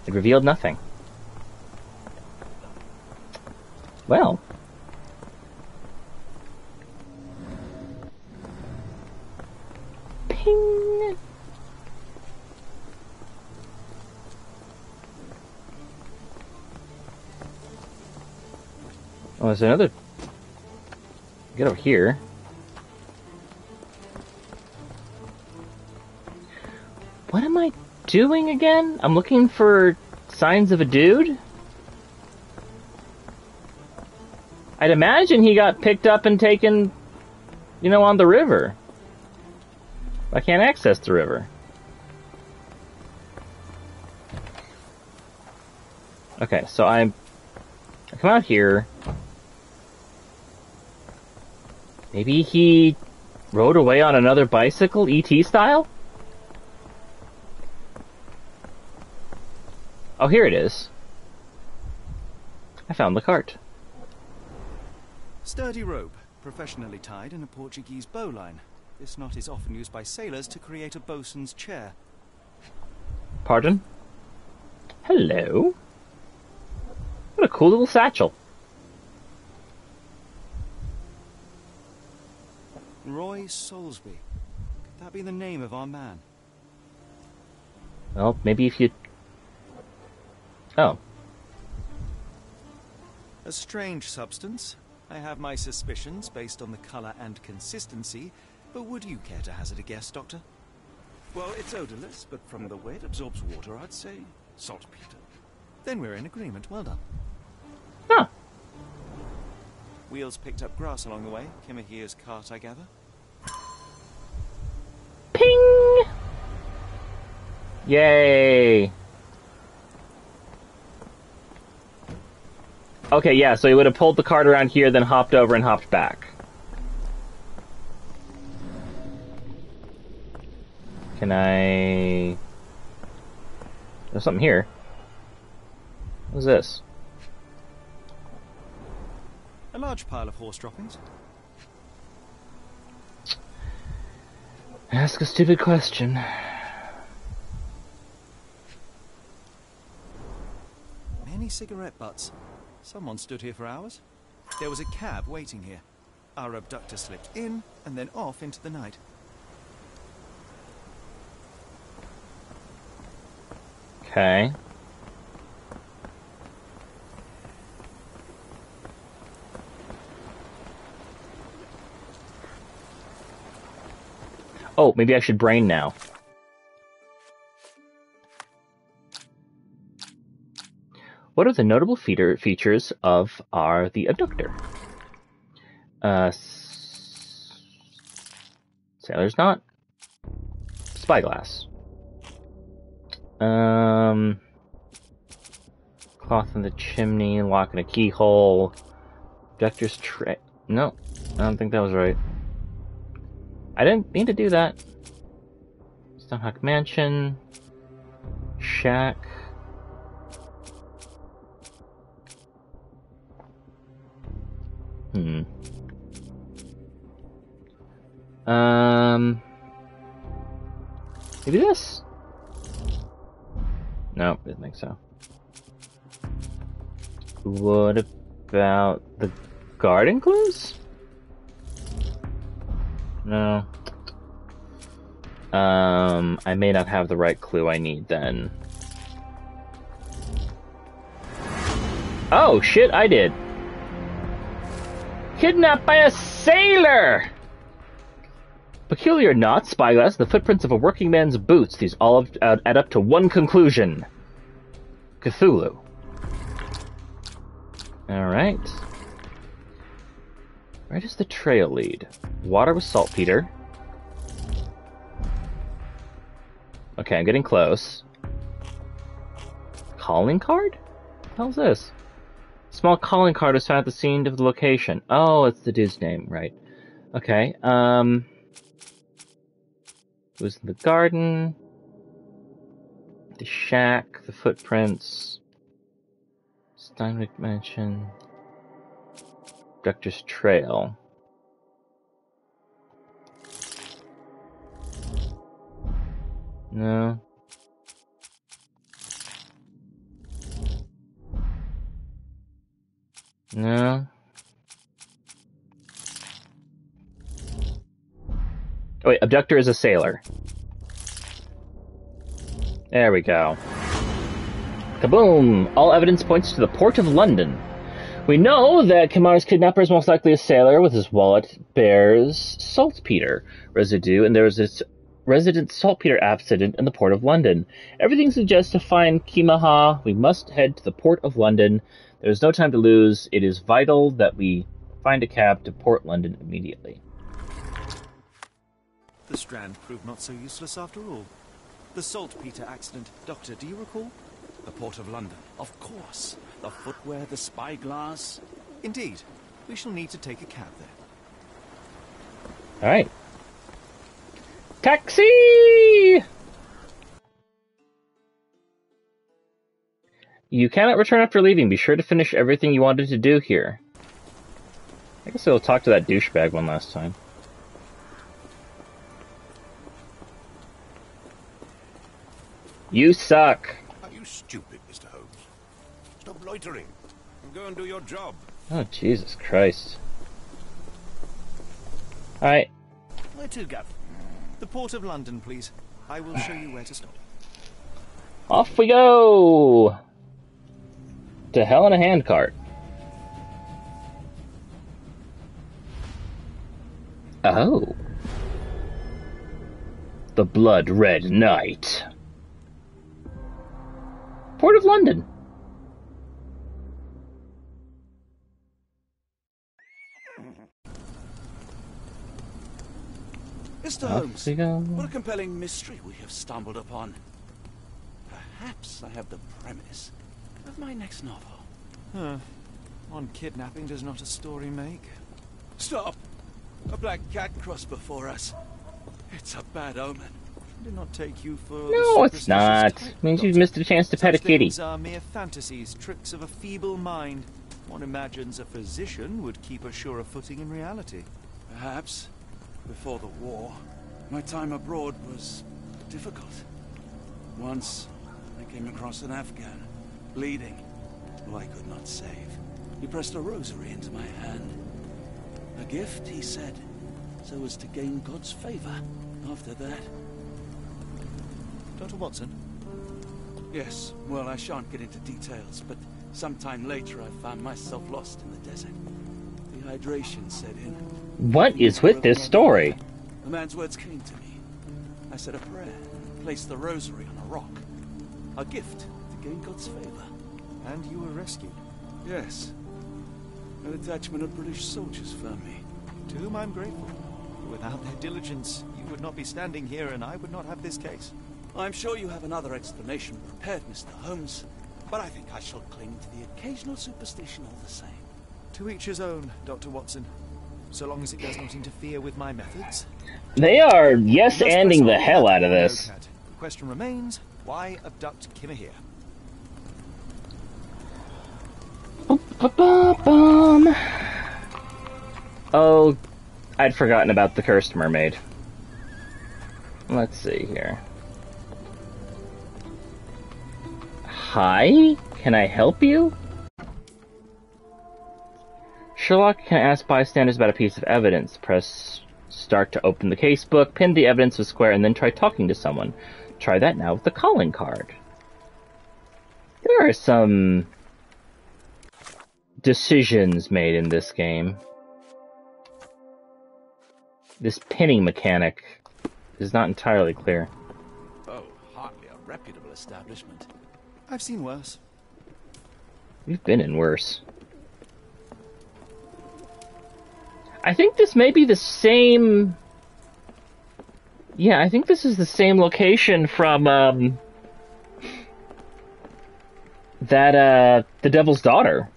It revealed nothing. Well. Ping! Oh, there's another... Get over here. What am I doing again? I'm looking for signs of a dude? I'd imagine he got picked up and taken, you know, on the river. I can't access the river. Okay, so I come out here. Maybe he rode away on another bicycle, E.T. style? Oh, here it is. I found the cart. Sturdy rope, professionally tied in a Portuguese bowline. This knot is often used by sailors to create a bosun's chair. Pardon? Hello? What a cool little satchel. Roy Soulsby. Could that be the name of our man? Well, maybe if you... Oh. A strange substance. I have my suspicions based on the colour and consistency, but would you care to hazard a guess, Doctor? Well, it's odorless, but from the way it absorbs water, I'd say saltpeter. Then we're in agreement. Well done. Huh. Wheels picked up grass along the way. Kimahir's cart, I gather. Ping! Yay! Okay, yeah, so he would have pulled the cart around here, then hopped over and hopped back. Can I... There's something here. What's this? A large pile of horse droppings. Ask a stupid question. Many cigarette butts. Someone stood here for hours. There was a cab waiting here. Our abductor slipped in and then off into the night. Okay. Oh, maybe I should brain now. What are the notable features of the abductor? Sailor's knot. Spyglass. Cloth in the chimney, lock in a keyhole. Abductor's tray. No, I don't think that was right. I didn't mean to do that. Stonehawk Mansion. Shack. Maybe this? No, didn't think so. What about the garden clues? No. I may not have the right clue I need then. Oh, shit, I did. Kidnapped by a sailor! Peculiar knot, spyglass, the footprints of a working man's boots. These all add up to one conclusion. Cthulhu. Alright. Where does the trail lead? Water with saltpeter. Okay, I'm getting close. Calling card? What the hell's this? Small calling card was found at the scene of the location. Oh, it's the dude's name, right. Okay, who's in the garden? The shack, the footprints. Steinwick Mansion. Abductor's Trail. No. No. Oh wait, abductor is a sailor. There we go. Kaboom! All evidence points to the port of London. We know that Kamar's kidnapper is most likely a sailor with his wallet bears saltpeter residue, and there was this resident saltpeter accident in the port of London. Everything suggests to find Kimaha, we must head to the port of London. There is no time to lose. It is vital that we find a cab to Port London immediately. The Strand proved not so useless after all. The saltpeter accident. Doctor, do you recall? The Port of London. Of course. The footwear, the spyglass. Indeed. We shall need to take a cab there. Alright. Taxi! You cannot return after leaving. Be sure to finish everything you wanted to do here. I guess I'll talk to that douchebag one last time. You suck. Are you stupid, Mr. Holmes? Stop loitering and go and do your job. Oh, Jesus Christ. Alright. Where to, Gav? The Port of London, please. I will show you where to stop. Off we go! To hell in a handcart. Oh. The Blood Red Knight. Port of London. Mr. Holmes, what a compelling mystery we have stumbled upon. Perhaps I have the premise of my next novel. One kidnapping does not a story make. Stop! A black cat crossed before us. It's a bad omen. Did not take you for No, it's not. It means you've missed a chance to pet a kitty. Things are mere fantasies, tricks of a feeble mind. One imagines a physician would keep a surer footing in reality. Perhaps. Before the war, my time abroad was difficult. Once, I came across an Afghan, bleeding, who I could not save. He pressed a rosary into my hand. A gift, he said, so as to gain God's favor. After that... Dr. Watson? Yes, well, I shan't get into details, but sometime later I found myself lost in the desert. Dehydration set in. What is with this story? The man's words came to me. I said a prayer and placed the rosary on a rock. A gift to gain God's favor. And you were rescued? Yes. A detachment of British soldiers found me. To whom I'm grateful. Without their diligence, you would not be standing here and I would not have this case. I'm sure you have another explanation prepared, Mr. Holmes, but I think I shall cling to the occasional superstition all the same. To each his own, Dr. Watson. So long as it does not interfere with my methods. They are yes-anding the hell out of this. The question remains, why abduct Kimahir? Oh, I'd forgotten about the Cursed Mermaid. Let's see here. Hi? Can I help you? Sherlock can ask bystanders about a piece of evidence. Press start to open the casebook, pin the evidence with square, and then try talking to someone. Try that now with the calling card. There are some decisions made in this game. This pinning mechanic is not entirely clear. Oh, hardly a reputable establishment. I've seen worse. We've been in worse. I think this may be the same... Yeah, I think this is the same location from, The Devil's Daughter.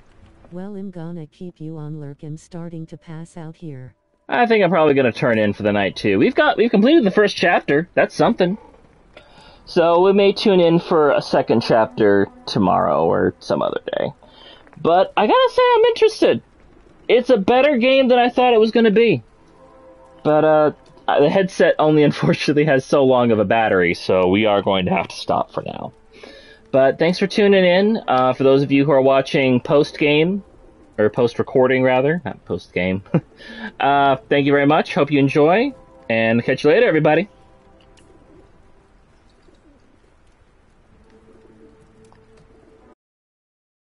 Well, I'm gonna keep you on lurk. I'm starting to pass out here. I think I'm probably gonna turn in for the night, too. We've completed the first chapter. That's something. So we may tune in for a second chapter tomorrow or some other day. But I gotta say I'm interested. It's a better game than I thought it was gonna be. But, the headset only unfortunately has so long of a battery, so we are going to have to stop for now. But thanks for tuning in. For those of you who are watching post-game, or post-recording rather, not post-game. Thank you very much. Hope you enjoy, and catch you later, everybody.